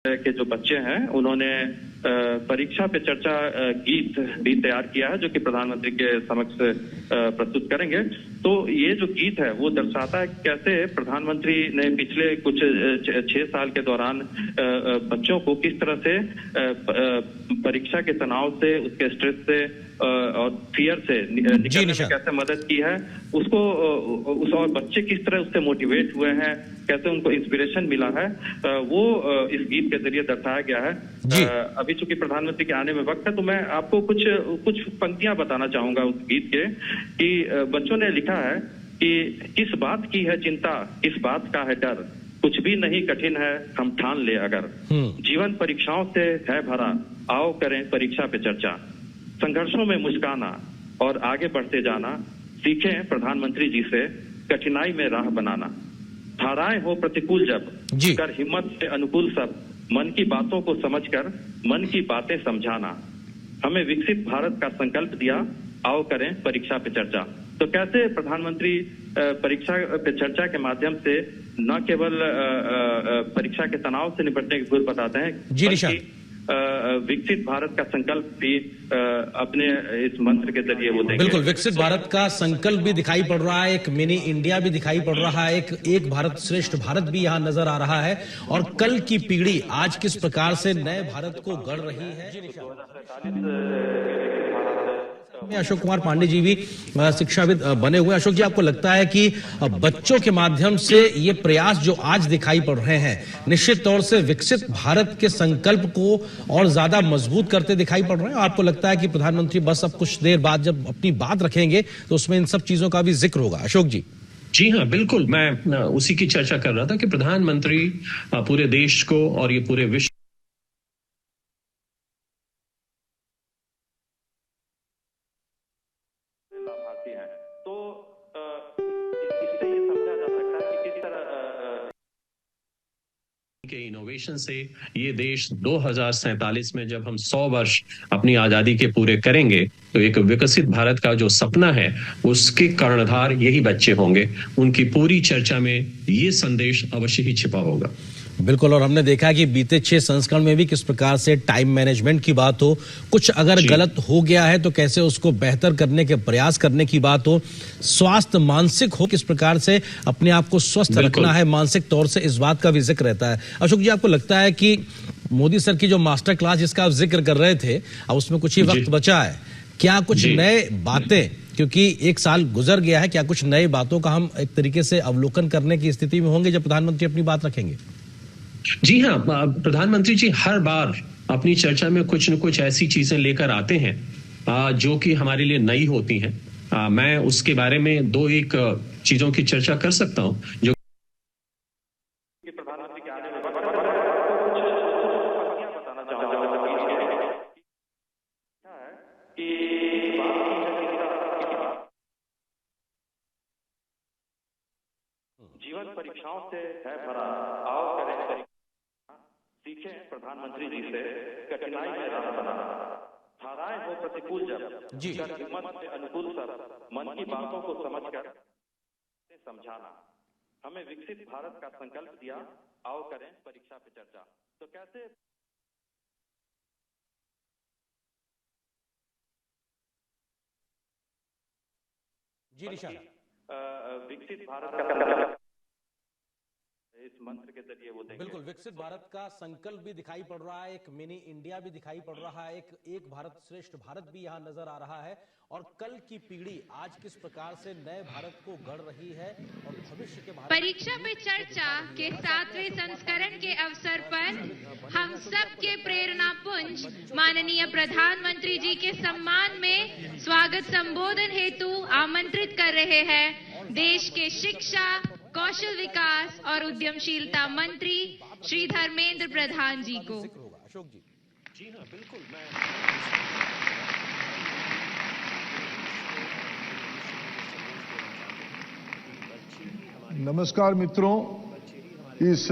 के जो बच्चे हैं उन्होंने परीक्षा पे चर्चा गीत भी तैयार किया है जो कि प्रधानमंत्री के समक्ष प्रस्तुत करेंगे। तो ये जो गीत है वो दर्शाता है कैसे प्रधानमंत्री ने पिछले कुछ 6 साल के दौरान बच्चों को किस तरह से परीक्षा के तनाव से, उसके स्ट्रेस से और फियर से निकलने में कैसे मदद की है उसको, उस और बच्चे किस तरह उससे मोटिवेट हुए हैं, कैसे उनको इंस्पिरेशन मिला है, वो इस गीत के जरिए दर्शाया गया है। अभी चूंकि प्रधानमंत्री के आने में वक्त है तो मैं आपको कुछ पंक्तियां बताना चाहूंगा उस गीत के कि बच्चों ने लिखा है कि किस बात की है चिंता, किस बात का है डर, कुछ भी नहीं कठिन है हम ठान ले अगर, जीवन परीक्षाओं से है भरा, आओ करें परीक्षा पे चर्चा, संघर्षों में मुस्काना और आगे बढ़ते जाना, सीखें प्रधानमंत्री जी से कठिनाई में राह बनाना, धाराएं हो प्रतिकूल जब कर हिम्मत से अनुकूल सब, मन की बातों को समझकर मन की बातें समझाना, हमें विकसित भारत का संकल्प दिया, आओ करें परीक्षा पे चर्चा। तो कैसे प्रधानमंत्री परीक्षा पे चर्चा के माध्यम से न केवल परीक्षा के तनाव से निपटने की गुर बताते हैं बल्कि विकसित भारत का संकल्प भी अपने इस मंत्र के जरिए वो देंगे। बिल्कुल, विकसित भारत का संकल्प भी दिखाई पड़ रहा है, एक मिनी इंडिया भी दिखाई पड़ रहा है, एक भारत श्रेष्ठ भारत भी यहाँ नजर आ रहा है, और कल की पीढ़ी आज किस प्रकार से नए भारत को गढ़ रही है। अशोक कुमार पांडे जी भी शिक्षाविद बने हुए। अशोक जी, आपको लगता है कि बच्चों के माध्यम से ये प्रयास जो आज दिखाई पड़ रहे हैं निश्चित तौर से विकसित भारत के संकल्प को और ज्यादा मजबूत करते दिखाई पड़ रहे हैं? आपको लगता है कि प्रधानमंत्री बस अब कुछ देर बाद जब अपनी बात रखेंगे तो उसमें इन सब चीजों का भी जिक्र होगा? अशोक जी। जी हाँ, बिल्कुल, मैं उसी की चर्चा कर रहा था कि प्रधानमंत्री पूरे देश को और ये पूरे विश्व के इनोवेशन से ये देश 2047 में जब हम 100 वर्ष अपनी आजादी के पूरे करेंगे तो एक विकसित भारत का जो सपना है उसके कर्णधार यही बच्चे होंगे। उनकी पूरी चर्चा में ये संदेश अवश्य ही छिपा होगा। बिल्कुल, और हमने देखा कि बीते 6 संस्करण में भी किस प्रकार से टाइम मैनेजमेंट की बात हो, कुछ अगर गलत हो गया है तो कैसे उसको बेहतर करने के प्रयास करने की बात हो, स्वास्थ्य मानसिक हो किस प्रकार से अपने आप को स्वस्थ रखना है मानसिक तौर से, इस बात का भी जिक्र रहता है। अशोक जी, आपको लगता है कि मोदी सर की जो मास्टर क्लास जिसका आप जिक्र कर रहे थे, अब उसमें कुछ ही वक्त बचा है, क्या कुछ नए बातें, क्योंकि 1 साल गुजर गया है, क्या कुछ नई बातों का हम एक तरीके से अवलोकन करने की स्थिति में होंगे जब प्रधानमंत्री अपनी बात रखेंगे? जी हाँ, प्रधानमंत्री जी हर बार अपनी चर्चा में कुछ न कुछ ऐसी चीजें लेकर आते हैं जो कि हमारे लिए नई होती हैं। मैं उसके बारे में 2-1 चीजों की चर्चा कर सकता हूं जो प्रधानमंत्री के आने में जीवन परीक्षाओं से है भरा, आओ करें सीखें प्रधानमंत्री जी से कठिनाई में राह बनाना, धाराएं हो प्रतिकूल जब कर हिम्मत से अनुकूल सब, मन की बातों को समझकर समझाना, हमें विकसित भारत का संकल्प दिया, आओ करें परीक्षा पे चर्चा। तो कैसे विकसित भारत का इस मंत्र के जरिए वो देंगे। बिल्कुल, विकसित भारत का संकल्प भी दिखाई पड़ रहा है, एक मिनी इंडिया भी दिखाई पड़ रहा है, एक भारत श्रेष्ठ भारत भी यहाँ नजर आ रहा है, और कल की पीढ़ी आज किस प्रकार से नए भारत को गढ़ रही है और भविष्य के भारत। परीक्षा पे चर्चा के 7वें संस्करण के अवसर पर हम सब के प्रेरणा पुंज माननीय प्रधानमंत्री जी के सम्मान में स्वागत संबोधन हेतु आमंत्रित कर रहे हैं देश के शिक्षा, कौशल विकास और उद्यमशीलता मंत्री श्री धर्मेंद्र प्रधान जी को। अशोक जी। जी हाँ, बिल्कुल, नमस्कार मित्रों, इस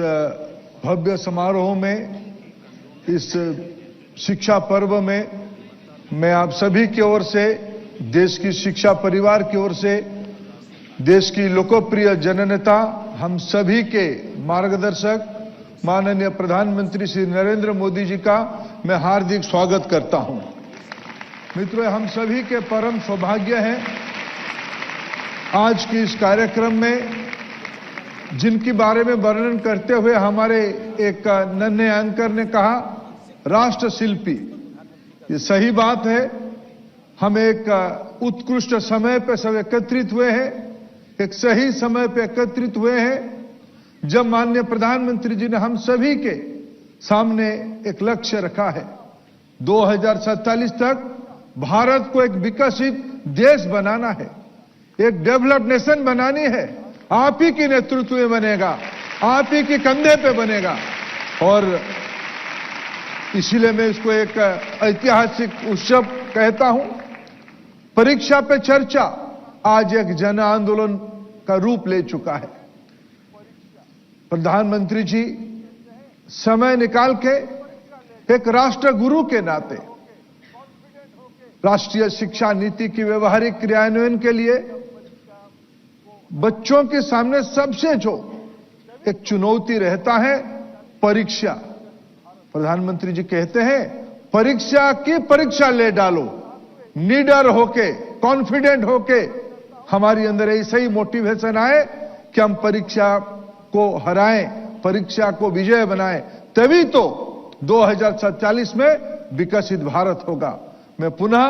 भव्य समारोह में, इस शिक्षा पर्व में मैं आप सभी की ओर से, देश की शिक्षा परिवार की ओर से, देश की लोकप्रिय जननेता, हम सभी के मार्गदर्शक माननीय प्रधानमंत्री श्री नरेंद्र मोदी जी का मैं हार्दिक स्वागत करता हूं। मित्रों, हम सभी के परम सौभाग्य है आज के इस कार्यक्रम में जिनके बारे में वर्णन करते हुए हमारे एक नन्हे एंकर ने कहा राष्ट्र शिल्पी। ये सही बात है। हम एक उत्कृष्ट समय पे सब एकत्रित हुए हैं, एक सही समय पे एकत्रित हुए हैं जब माननीय प्रधानमंत्री जी ने हम सभी के सामने एक लक्ष्य रखा है 2047 तक भारत को एक विकसित देश बनाना है, एक डेवलप्ड नेशन बनानी है। आप ही के नेतृत्व में बनेगा, आप ही के कंधे पे बनेगा और इसीलिए मैं इसको एक ऐतिहासिक उत्सव कहता हूं। परीक्षा पे चर्चा आज एक जन आंदोलन का रूप ले चुका है। प्रधानमंत्री जी समय निकाल के एक राष्ट्र गुरु के नाते राष्ट्रीय शिक्षा नीति की व्यवहारिक क्रियान्वयन के लिए बच्चों के सामने सबसे जो एक चुनौती रहता है परीक्षा। प्रधानमंत्री जी कहते हैं परीक्षा की परीक्षा ले डालो, निडर होके, कॉन्फिडेंट होके हमारी अंदर ऐसा ही मोटिवेशन आए कि हम परीक्षा को हराएं, परीक्षा को विजय बनाएं, तभी तो 2047 में विकसित भारत होगा। मैं पुनः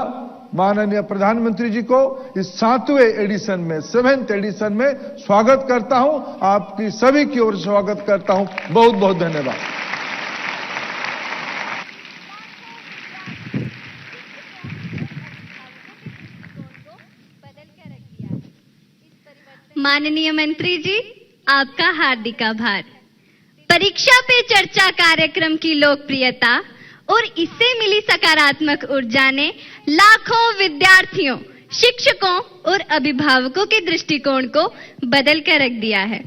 माननीय प्रधानमंत्री जी को इस 7वें एडिशन में, 7th एडिशन में स्वागत करता हूं। आपकी सभी की ओर से स्वागत करता हूं। बहुत बहुत धन्यवाद। माननीय मंत्री जी, आपका हार्दिक आभार। परीक्षा पे चर्चा कार्यक्रम की लोकप्रियता और इससे मिली सकारात्मक ऊर्जा ने लाखों विद्यार्थियों, शिक्षकों और अभिभावकों के दृष्टिकोण को बदल कर रख दिया है।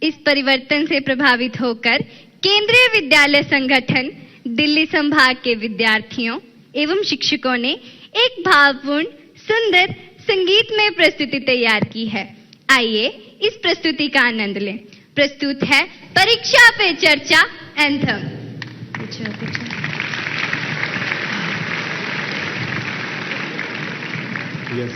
इस परिवर्तन से प्रभावित होकर केंद्रीय विद्यालय संगठन दिल्ली संभाग के विद्यार्थियों एवं शिक्षकों ने एक भावपूर्ण, सुंदर संगीतमय प्रस्तुति तैयार की है। आइए इस प्रस्तुति का आनंद लें। प्रस्तुत है परीक्षा पे चर्चा एंथम। Yes.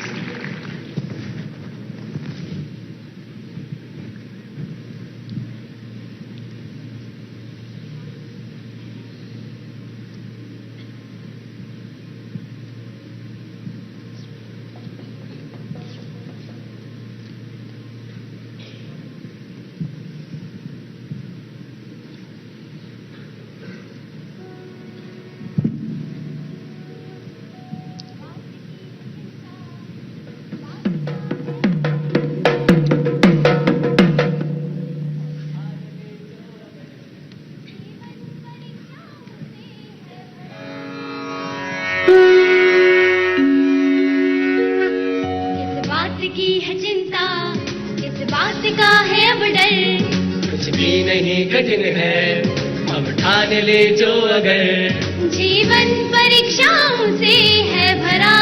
की है चिंता, किस बात का है अब डर, कुछ भी नहीं कठिन है अब ठान ले जो अगर, जीवन परीक्षाओं से है भरा,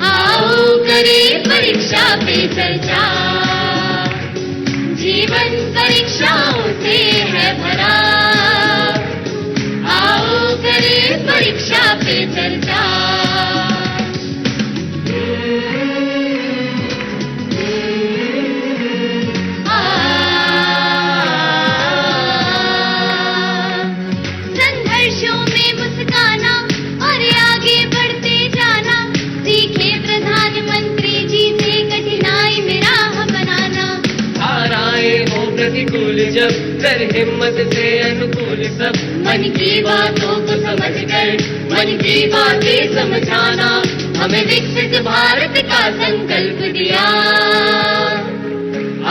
आओ करें परीक्षा पे चर्चा, जीवन परीक्षाओं से है भरा, आओ करें परीक्षा पे चर्चा। प्रतिकूल जब कर हिम्मत से अनुकूल सब, मन की बातों को समझ कर मन की बातें समझाना, हमें विकसित भारत का संकल्प दिया,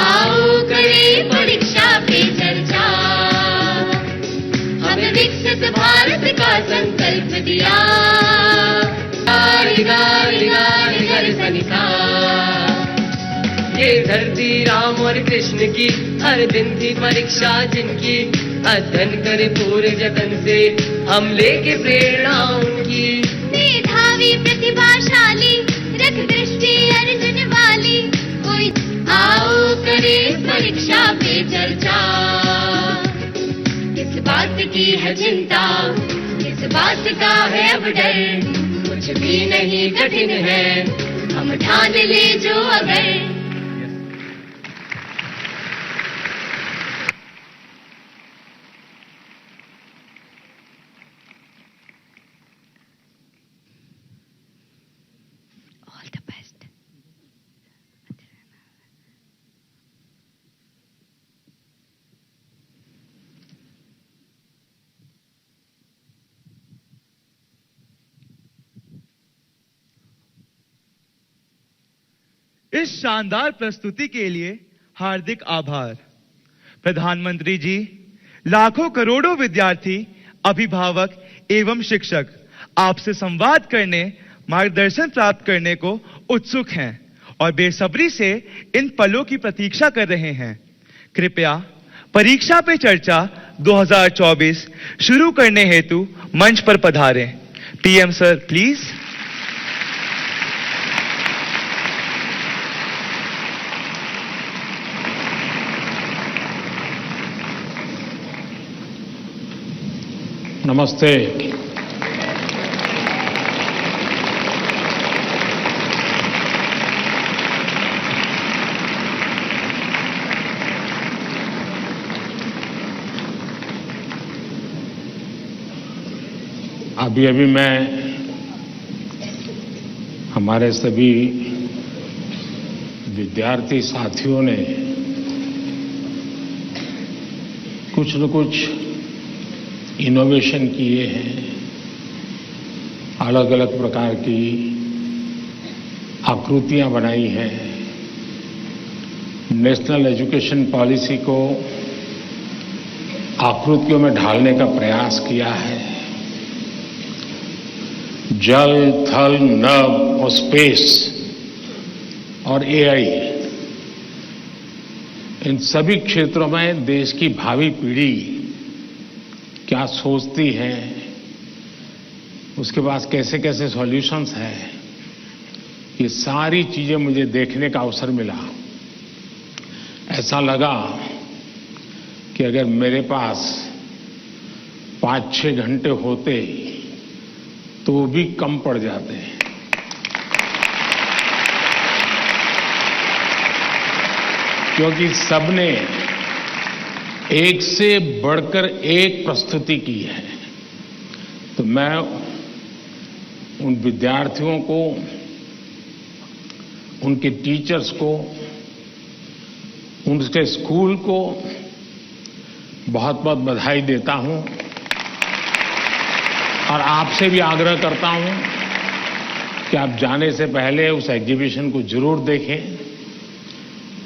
आओ करें परीक्षा पे चर्चा, हमें विकसित भारत का संकल्प दिया, गारी गारी गारी गारी सनिसा। ये धरती राम और कृष्ण की हर दिन की परीक्षा जिनकी, अध्ययन करे पूरे जतन से हम लेके प्रेरणा उनकी, मेधावी प्रतिभाशाली रख दृष्टि अर्जुन वाली, कोई आओ करे परीक्षा पे चर्चा, किस बात की है चिंता, किस बात का है अब डर, कुछ भी नहीं कठिन है, हम ठान ले जो अगर। इस शानदार प्रस्तुति के लिए हार्दिक आभार। प्रधानमंत्री जी, लाखों करोड़ों विद्यार्थी, अभिभावक एवं शिक्षक आपसे संवाद करने, मार्गदर्शन प्राप्त करने को उत्सुक हैं और बेसब्री से इन पलों की प्रतीक्षा कर रहे हैं। कृपया परीक्षा पे चर्चा 2024 शुरू करने हेतु मंच पर पधारें। PM sir please. नमस्ते। अभी मैं हमारे सभी विद्यार्थी साथियों ने कुछ न कुछ इनोवेशन किए हैं, अलग अलग प्रकार की आकृतियां बनाई हैं, नेशनल एजुकेशन पॉलिसी को आकृतियों में ढालने का प्रयास किया है। जल, थल, नभ और स्पेस और एआई, इन सभी क्षेत्रों में देश की भावी पीढ़ी क्या सोचती है, उसके पास कैसे कैसे सॉल्यूशंस हैं, ये सारी चीजें मुझे देखने का अवसर मिला। ऐसा लगा कि अगर मेरे पास 5-6 घंटे होते तो भी कम पड़ जाते हैं। क्योंकि सबने एक से बढ़कर एक प्रस्तुति की है। तो मैं उन विद्यार्थियों को, उनके टीचर्स को, उनके स्कूल को बहुत बहुत बधाई देता हूं और आपसे भी आग्रह करता हूं कि आप जाने से पहले उस एग्जीबिशन को जरूर देखें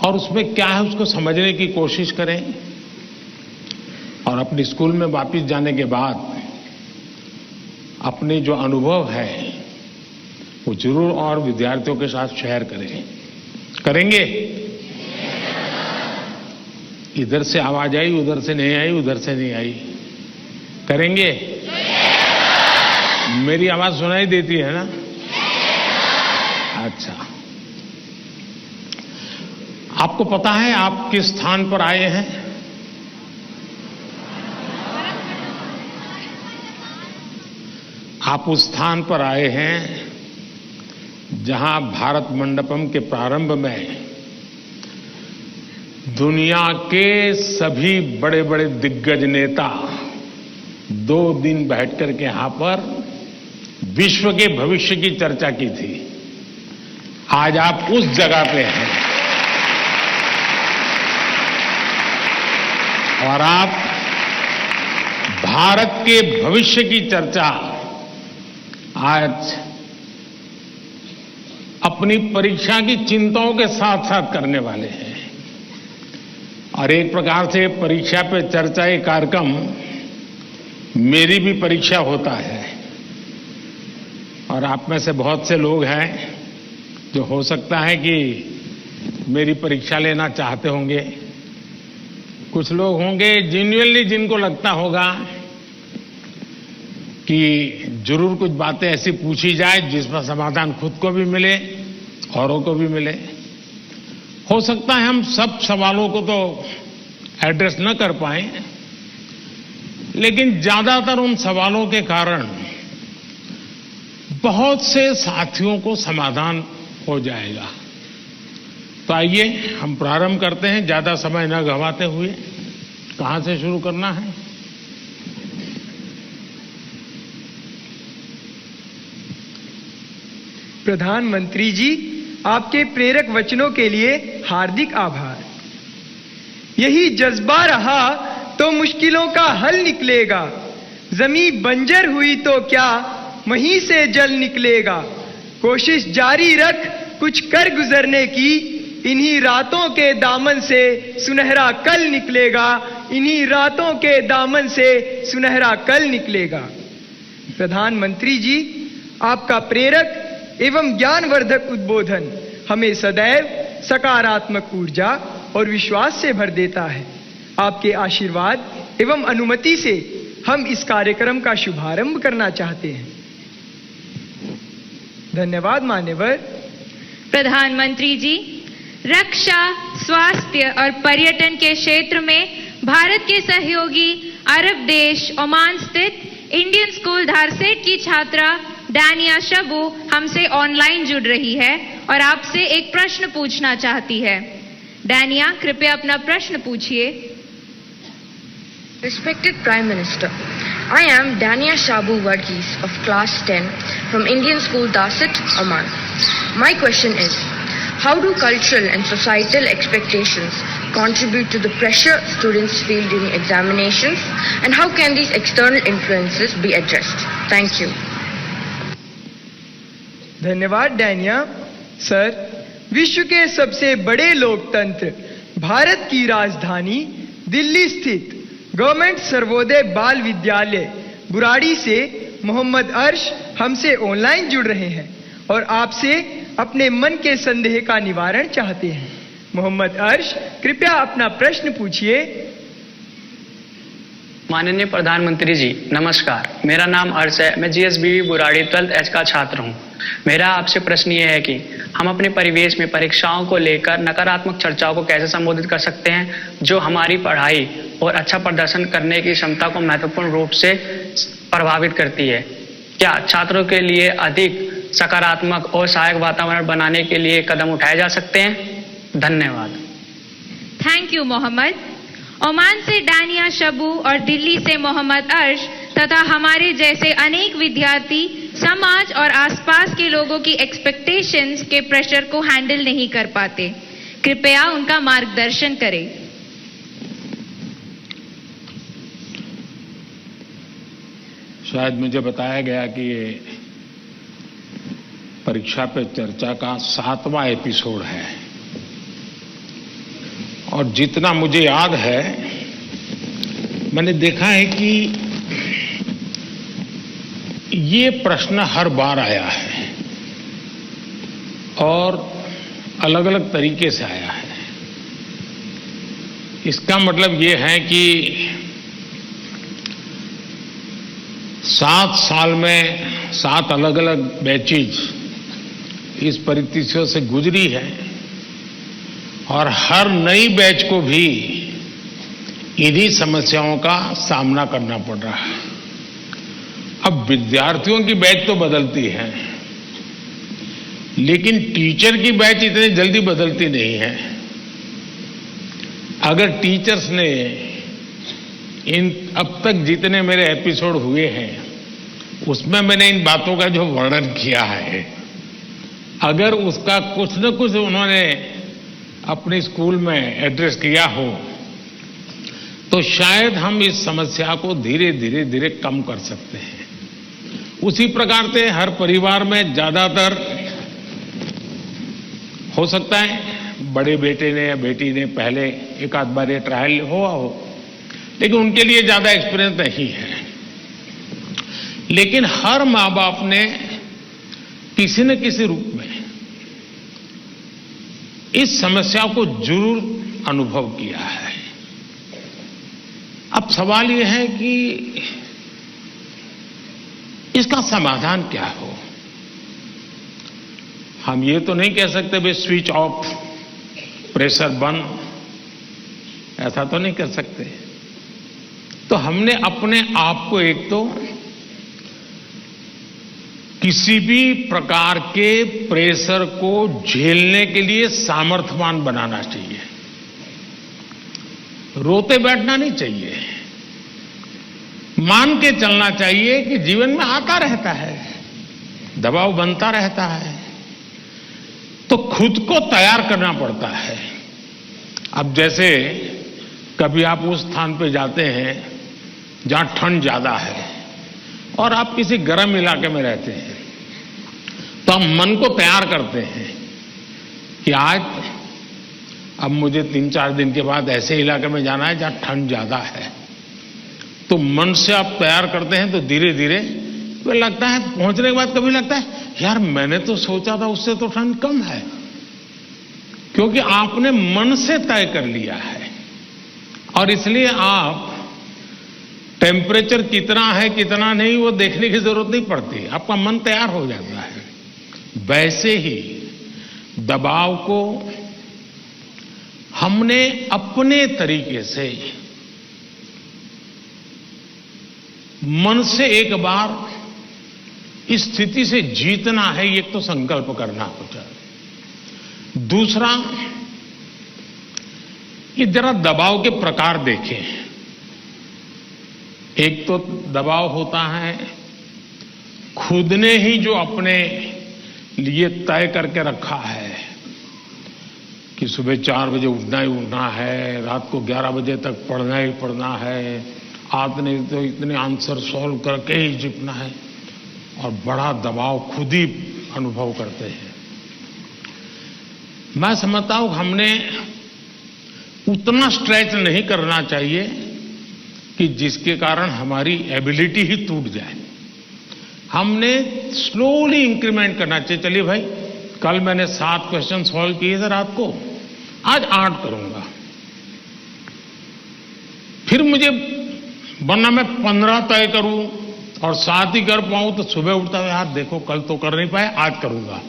और उसमें क्या है उसको समझने की कोशिश करें और अपने स्कूल में वापस जाने के बाद अपने जो अनुभव है वो जरूर और विद्यार्थियों के साथ शेयर करें। करेंगे? इधर से आवाज आई, उधर से नहीं आई, उधर से नहीं आई। करेंगे? मेरी आवाज सुनाई देती है ना? अच्छा, आपको पता है आप किस स्थान पर आए हैं? आप उस स्थान पर आए हैं जहां भारत मंडपम के प्रारंभ में दुनिया के सभी बड़े बड़े दिग्गज नेता 2 दिन बैठकर के यहां पर विश्व के भविष्य की चर्चा की थी। आज आप उस जगह पे हैं और आप भारत के भविष्य की चर्चा आज अपनी परीक्षा की चिंताओं के साथ साथ करने वाले हैं। और एक प्रकार से परीक्षा पे चर्चा एक कार्यक्रम मेरी भी परीक्षा होता है और आप में से बहुत से लोग हैं जो हो सकता है कि मेरी परीक्षा लेना चाहते होंगे। कुछ लोग होंगे जेन्युइनली जिनको लगता होगा कि जरूर कुछ बातें ऐसी पूछी जाए जिसमें समाधान खुद को भी मिले, औरों को भी मिले। हो सकता है हम सब सवालों को तो एड्रेस न कर पाए, लेकिन ज्यादातर उन सवालों के कारण बहुत से साथियों को समाधान हो जाएगा। तो आइए हम प्रारंभ करते हैं, ज्यादा समय न गंवाते हुए। कहां से शुरू करना है? प्रधानमंत्री जी, आपके प्रेरक वचनों के लिए हार्दिक आभार। यही जज्बा रहा तो मुश्किलों का हल निकलेगा। जमीन बंजर हुई तो क्या वहीं से जल निकलेगा। कोशिश जारी रख कुछ कर गुजरने की, इन्हीं रातों के दामन से सुनहरा कल निकलेगा। इन्हीं रातों के दामन से सुनहरा कल निकलेगा। प्रधानमंत्री जी, आपका प्रेरक एवं ज्ञानवर्धक उद्बोधन हमें सदैव सकारात्मक ऊर्जा और विश्वास से भर देता है। आपके आशीर्वाद एवं अनुमति से हम इस कार्यक्रम का शुभारंभ करना चाहते हैं। धन्यवाद मान्यवर। प्रधानमंत्री जी, रक्षा, स्वास्थ्य और पर्यटन के क्षेत्र में भारत के सहयोगी अरब देश ओमान स्थित इंडियन स्कूल धारसेट की छात्रा डानिया शबू हमसे ऑनलाइन जुड़ रही है और आपसे एक प्रश्न पूछना चाहती है। डानिया, कृपया अपना प्रश्न पूछिए। Respected Prime Minister, I am Dania Shabu Varghese of Class 10 from Indian School Darsit, Oman. My question is, how do cultural and societal expectations contribute to the pressure students feel during examinations, and how can these external influences be addressed? Thank you. धन्यवाद Dania. Sir, विश्व के सबसे बड़े लोकतंत्र भारत की राजधानी दिल्ली स्थित government Sarvodaya बाल विद्यालय बुराड़ी से मोहम्मद अर्श हमसे ऑनलाइन जुड़ रहे हैं और आपसे अपने मन के संदेह का निवारण चाहते हैं। मोहम्मद अर्श, कृपया अपना प्रश्न पूछिए। माननीय प्रधानमंत्री जी, नमस्कार। मेरा नाम अर्श है। मैं जीएसबीवी बुराड़ी 12H का छात्र हूँ। मेरा आपसे प्रश्न ये है कि हम अपने परिवेश में परीक्षाओं को लेकर नकारात्मक चर्चाओं को कैसे संबोधित कर सकते हैं, जो हमारी पढ़ाई और अच्छा प्रदर्शन करने की क्षमता को महत्वपूर्ण रूप से प्रभावित करती है। क्या छात्रों के लिए अधिक सकारात्मक और सहायक वातावरण बनाने के लिए कदम उठाए जा सकते हैं? धन्यवाद। Thank you Mohammed. ओमान से डानिया शबू और दिल्ली से मोहम्मद अर्श तथा हमारे जैसे अनेक विद्यार्थी समाज और आसपास के लोगों की एक्सपेक्टेशंस के प्रेशर को हैंडल नहीं कर पाते। कृपया उनका मार्गदर्शन करें। शायद मुझे बताया गया कि ये परीक्षा पे चर्चा का 7वां एपिसोड है और जितना मुझे याद है, मैंने देखा है कि ये प्रश्न हर बार आया है और अलग अलग तरीके से आया है। इसका मतलब ये है कि 7 साल में 7 अलग अलग बैचेज इस परिस्थितियों से गुजरी है और हर नई बैच को भी इन्हीं समस्याओं का सामना करना पड़ रहा है। अब विद्यार्थियों की बैच तो बदलती है, लेकिन टीचर की बैच इतनी जल्दी बदलती नहीं है। अगर टीचर्स ने इन अब तक जितने मेरे एपिसोड हुए हैं उसमें मैंने इन बातों का जो वर्णन किया है, अगर उसका कुछ न कुछ उन्होंने अपने स्कूल में एड्रेस किया हो तो शायद हम इस समस्या को धीरे धीरे कम कर सकते हैं। उसी प्रकार से हर परिवार में ज्यादातर हो सकता है बड़े बेटे ने या बेटी ने पहले एक आध बार ये ट्रायल हुआ हो, लेकिन उनके लिए ज्यादा एक्सपीरियंस नहीं है। लेकिन हर मां बाप ने किसी न किसी रूप में इस समस्या को जरूर अनुभव किया है। अब सवाल यह है कि इसका समाधान क्या हो। हम ये तो नहीं कह सकते भाई स्विच ऑफ, प्रेशर बंद, ऐसा तो नहीं कर सकते। तो हमने अपने आप को एक तो किसी भी प्रकार के प्रेशर को झेलने के लिए सामर्थ्यवान बनाना चाहिए। रोते बैठना नहीं चाहिए, मान के चलना चाहिए कि जीवन में आता रहता है, दबाव बनता रहता है, तो खुद को तैयार करना पड़ता है। अब जैसे कभी आप उस स्थान पे जाते हैं जहां ठंड ज्यादा है और आप किसी गर्म इलाके में रहते हैं, तो हम मन को तैयार करते हैं कि आज अब मुझे 3-4 दिन के बाद ऐसे इलाके में जाना है जहां ठंड ज्यादा है। तो मन से आप तैयार करते हैं तो धीरे धीरे तो लगता है, पहुंचने के बाद कभी लगता है यार मैंने तो सोचा था उससे तो ठंड कम है, क्योंकि आपने मन से तय कर लिया है। और इसलिए आप टेम्परेचर कितना है कितना नहीं वो देखने की जरूरत नहीं पड़ती, आपका मन तैयार हो जाता है। वैसे ही दबाव को हमने अपने तरीके से मन से एक बार इस स्थिति से जीतना है, ये तो संकल्प करना होता है। दूसरा, कि जरा दबाव के प्रकार देखें। एक तो दबाव होता है खुद ने ही जो अपने लिए तय करके रखा है कि सुबह 4 बजे उठना ही उठना है, रात को 11 बजे तक पढ़ना ही पढ़ना है, आपने तो इतने आंसर सॉल्व करके ही जीतना है, और बड़ा दबाव खुद ही अनुभव करते हैं। मैं समझता हूं हमने उतना स्ट्रेच नहीं करना चाहिए कि जिसके कारण हमारी एबिलिटी ही टूट जाए। हमने स्लोली इंक्रीमेंट करना चाहिए। चलिए भाई, कल मैंने 7 क्वेश्चन सॉल्व किए थे रात को, आज 8 करूंगा। फिर मुझे वरना मैं 15 तय करूं और 7 ही कर पाऊं तो सुबह उठता है यार देखो कल तो कर नहीं पाए, आज करूंगा।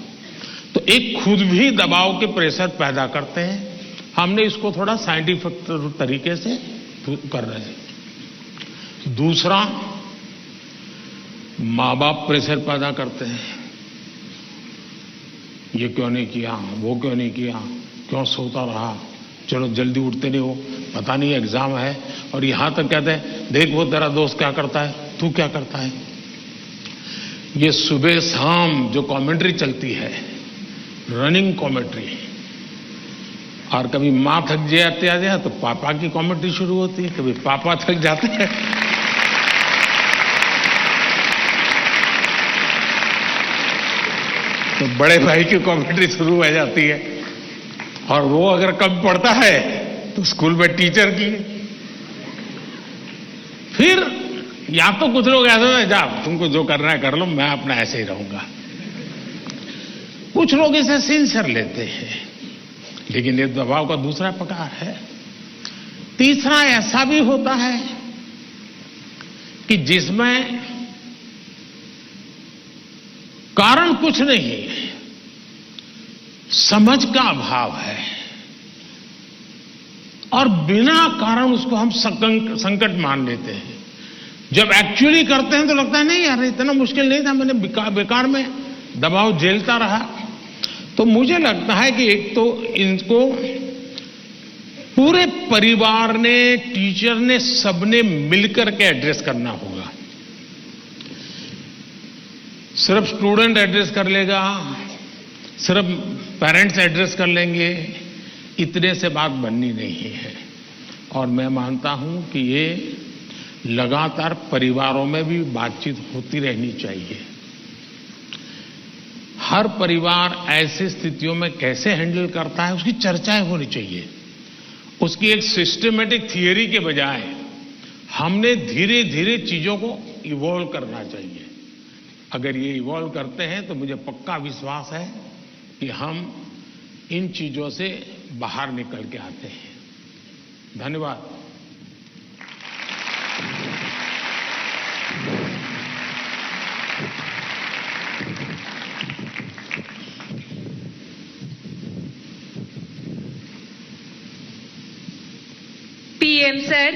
तो एक खुद भी दबाव के प्रेशर पैदा करते हैं। हमने इसको थोड़ा साइंटिफिक तरीके से कर रहे हैं। दूसरा, माँ बाप प्रेशर पैदा करते हैं, ये क्यों नहीं किया, वो क्यों नहीं किया, क्यों सोता रहा, चलो जल्दी उठते नहीं हो, पता नहीं एग्जाम है, और यहां तक कहते हैं देख वो तेरा दोस्त क्या करता है, तू क्या करता है। ये सुबह शाम जो कमेंट्री चलती है, रनिंग कमेंट्री, और कभी माँ थक जाती है तो पापा की कमेंट्री शुरू होती है, कभी पापा थक जाते हैं तो बड़े भाई की कमेंट्री शुरू हो जाती है, और वो अगर कम पढ़ता है तो स्कूल में टीचर की। फिर या तो कुछ लोग ऐसे हैं जा तुमको जो करना है कर लो, मैं अपना ऐसे ही रहूंगा। कुछ लोग इसे सिंसियर लेते हैं, लेकिन ये दबाव का दूसरा प्रकार है। तीसरा ऐसा भी होता है कि जिसमें कारण कुछ नहीं है, समझ का अभाव है, और बिना कारण उसको हम संकट मान लेते हैं। जब एक्चुअली करते हैं तो लगता है नहीं यार इतना मुश्किल नहीं था, मैंने बेकार में दबाव झेलता रहा। तो मुझे लगता है कि एक तो इनको पूरे परिवार ने, टीचर ने, सबने मिलकर के एड्रेस करना होगा। सिर्फ स्टूडेंट एड्रेस कर लेगा, सिर्फ पेरेंट्स एड्रेस कर लेंगे, इतने से बात बननी नहीं है। और मैं मानता हूं कि ये लगातार परिवारों में भी बातचीत होती रहनी चाहिए। हर परिवार ऐसी स्थितियों में कैसे हैंडल करता है उसकी चर्चाएं होनी चाहिए। उसकी एक सिस्टमेटिक थियरी के बजाय हमने धीरे धीरे चीजों को इवॉल्व करना चाहिए। अगर ये इवॉल्व करते हैं तो मुझे पक्का विश्वास है कि हम इन चीजों से बाहर निकल के आते हैं। धन्यवाद। पीएम सर,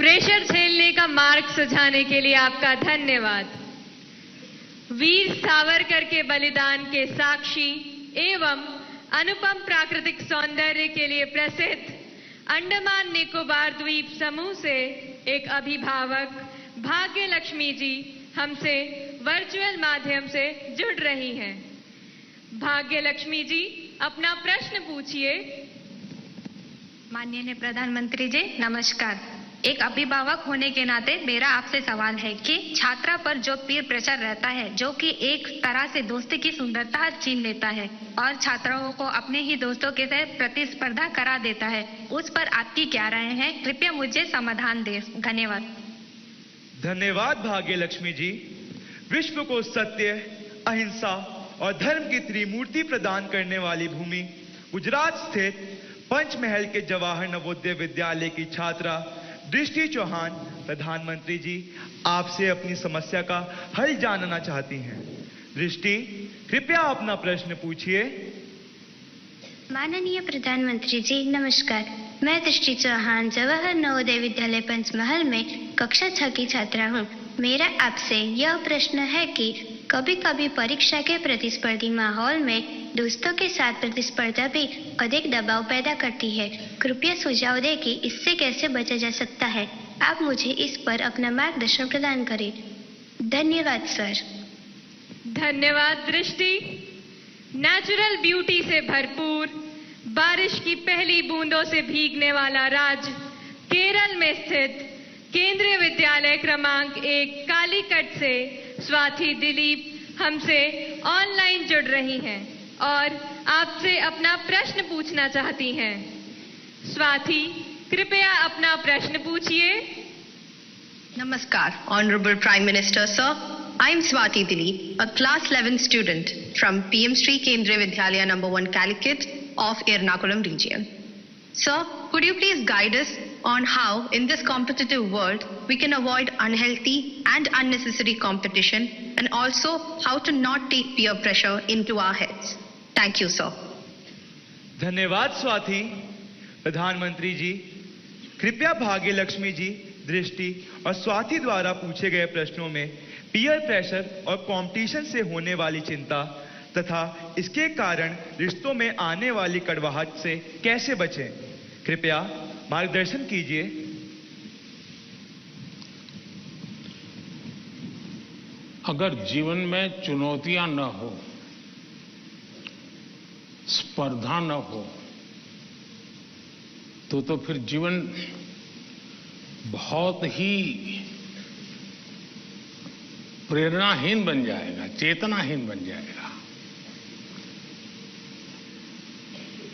प्रेशर झेलने का मार्ग सुझाने के लिए आपका धन्यवाद। वीर सावरकर के बलिदान के साक्षी एवं अनुपम प्राकृतिक सौंदर्य के लिए प्रसिद्ध अंडमान निकोबार द्वीप समूह से एक अभिभावक भाग्य लक्ष्मी जी हमसे वर्चुअल माध्यम से जुड़ रही हैं। भाग्य लक्ष्मी जी, अपना प्रश्न पूछिए। माननीय प्रधानमंत्री जी नमस्कार। एक अभिभावक होने के नाते मेरा आपसे सवाल है कि छात्रा पर जो पीयर प्रेशर रहता है, जो कि एक तरह से दोस्ती की सुंदरता छीन लेता है और छात्राओं को अपने ही दोस्तों के साथ प्रतिस्पर्धा करा देता है, उस पर आपकी क्या राय है? कृपया मुझे समाधान दें। धन्यवाद। धन्यवाद भाग्य लक्ष्मी जी। विश्व को सत्य, अहिंसा और धर्म की त्रिमूर्ति प्रदान करने वाली भूमि गुजरात स्थित पंचमहल के जवाहर नवोदय विद्यालय की छात्रा दृष्टि चौहान प्रधानमंत्री जी आपसे अपनी समस्या का हल जानना चाहती हैं। दृष्टि, कृपया अपना प्रश्न पूछिए। माननीय प्रधानमंत्री जी नमस्कार। मैं दृष्टि चौहान जवाहर नवोदय विद्यालय पंचमहल में कक्षा 6 की छात्रा हूँ। मेरा आपसे यह प्रश्न है कि कभी कभी परीक्षा के प्रतिस्पर्धी माहौल में दोस्तों के साथ प्रतिस्पर्धा भी अधिक दबाव पैदा करती है। कृपया सुझाव दें कि इससे कैसे बचा जा सकता है। आप मुझे इस पर अपना मार्गदर्शन प्रदान करें। धन्यवाद सर। धन्यवाद दृष्टि। नेचुरल ब्यूटी से भरपूर, बारिश की पहली बूंदों से भीगने वाला राज्य केरल में स्थित केंद्रीय विद्यालय क्रमांक 1 कालीकट से स्वाति दिलीप हमसे ऑनलाइन जुड़ रही हैं और आपसे अपना प्रश्न पूछना चाहती हैं। स्वाति, कृपया अपना प्रश्न पूछिए। नमस्कार, Honorable Prime Minister Sir. I am Swati Dilip, a class 11 student from PM Sri Kendriya Vidyalaya No. 1 Calicut of Ernakulam region. Sir, could you please guide us on how in this competitive world we can avoid unhealthy and unnecessary competition and also how to not take peer pressure into our heads? Thank you, sir. धन्यवाद स्वाति। प्रधानमंत्री जी, कृपया भाग्य लक्ष्मी जी, दृष्टि और स्वाति द्वारा पूछे गए प्रश्नों में पीयर प्रेशर और कंपटीशन से होने वाली चिंता तथा इसके कारण रिश्तों में आने वाली कड़वाहट से कैसे बचें, कृपया मार्गदर्शन कीजिए। अगर जीवन में चुनौतियां न हो, स्पर्धा न हो, तो फिर जीवन बहुत ही प्रेरणाहीन बन जाएगा, चेतनाहीन बन जाएगा।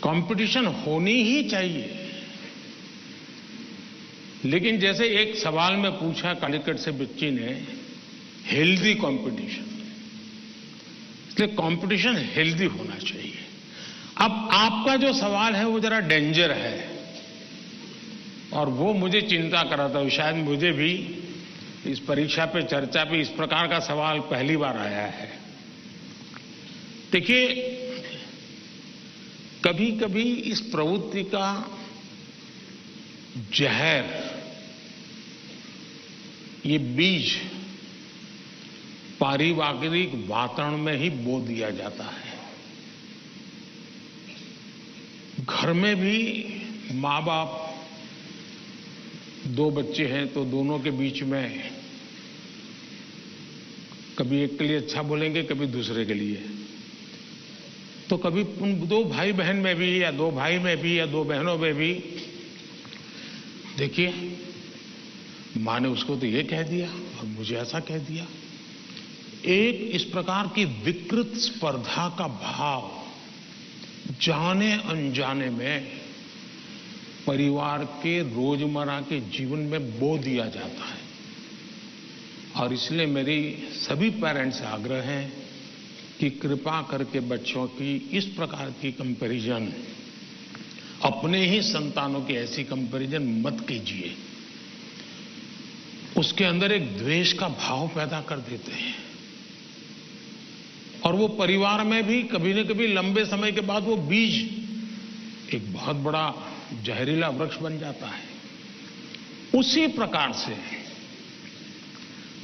कंपटीशन होनी ही चाहिए, लेकिन जैसे एक सवाल में पूछा कालीकट से बच्ची ने, हेल्दी कंपटीशन, इसलिए कंपटीशन हेल्दी होना चाहिए। अब आपका जो सवाल है वो जरा डेंजर है और वो मुझे चिंता कराता है। शायद मुझे भी इस परीक्षा पे चर्चा पे इस प्रकार का सवाल पहली बार आया है। देखिए, कभी कभी इस प्रवृत्ति का जहर, ये बीज पारिवारिक वातावरण में ही बो दिया जाता है। घर में भी माँ बाप, दो बच्चे हैं तो दोनों के बीच में कभी एक के लिए अच्छा बोलेंगे, कभी दूसरे के लिए। तो कभी उन दो भाई बहन में भी या दो भाई में भी या दो बहनों में भी, देखिए मां ने उसको तो ये कह दिया और मुझे ऐसा कह दिया। एक इस प्रकार की विकृत स्पर्धा का भाव जाने अनजाने में परिवार के रोजमर्रा के जीवन में बो दिया जाता है। और इसलिए मेरी सभी पेरेंट्स से आग्रह है कि कृपा करके बच्चों की इस प्रकार की कंपैरिजन, अपने ही संतानों की ऐसी कंपैरिजन मत कीजिए। उसके अंदर एक द्वेष का भाव पैदा कर देते हैं और वो परिवार में भी कभी न कभी लंबे समय के बाद वो बीज एक बहुत बड़ा जहरीला वृक्ष बन जाता है। उसी प्रकार से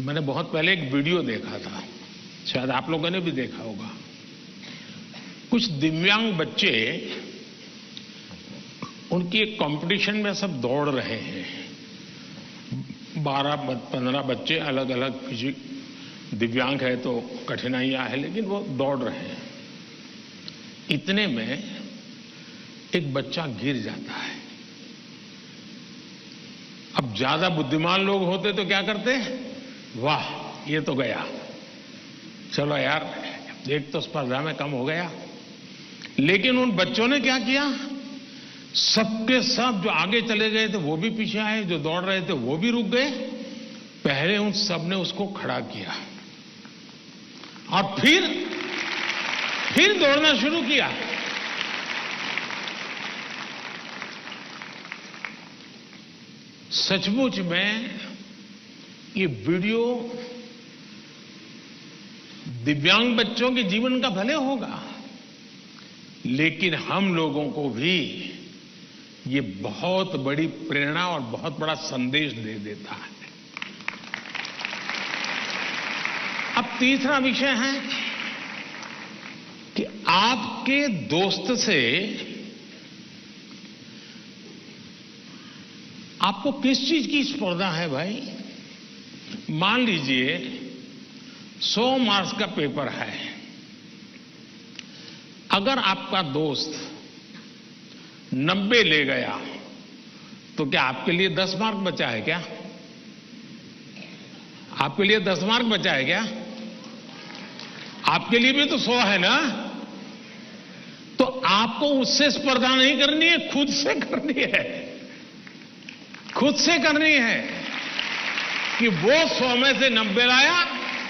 मैंने बहुत पहले एक वीडियो देखा था, शायद आप लोगों ने भी देखा होगा। कुछ दिव्यांग बच्चे, उनकी एक कंपटीशन में सब दौड़ रहे हैं। 12-15 बच्चे अलग अलग फिजिक, दिव्यांग है तो कठिनाइयां है, लेकिन वो दौड़ रहे हैं। इतने में एक बच्चा गिर जाता है। अब ज्यादा बुद्धिमान लोग होते तो क्या करते? वाह, ये तो गया, चलो यार एक तो स्पर्धा में कम हो गया। लेकिन उन बच्चों ने क्या किया? सबके सब जो आगे चले गए थे वो भी पीछे आए, जो दौड़ रहे थे वो भी रुक गए। पहले उन सब ने उसको खड़ा किया और फिर दौड़ना शुरू किया। सचमुच में ये वीडियो दिव्यांग बच्चों के जीवन का भले होगा, लेकिन हम लोगों को भी ये बहुत बड़ी प्रेरणा और बहुत बड़ा संदेश दे देता है। अब तीसरा विषय है कि आपके दोस्त से आपको किस चीज की स्पर्धा है भाई? मान लीजिए 100 मार्क्स का पेपर है। अगर आपका दोस्त 90 ले गया तो क्या आपके लिए 10 मार्क बचा है क्या? आपके लिए 10 मार्क बचा है क्या? आपके लिए भी तो 100 है ना? तो आपको उससे स्पर्धा नहीं करनी है, खुद से करनी है। खुद से करनी है कि वो 100 में से 90 लाया,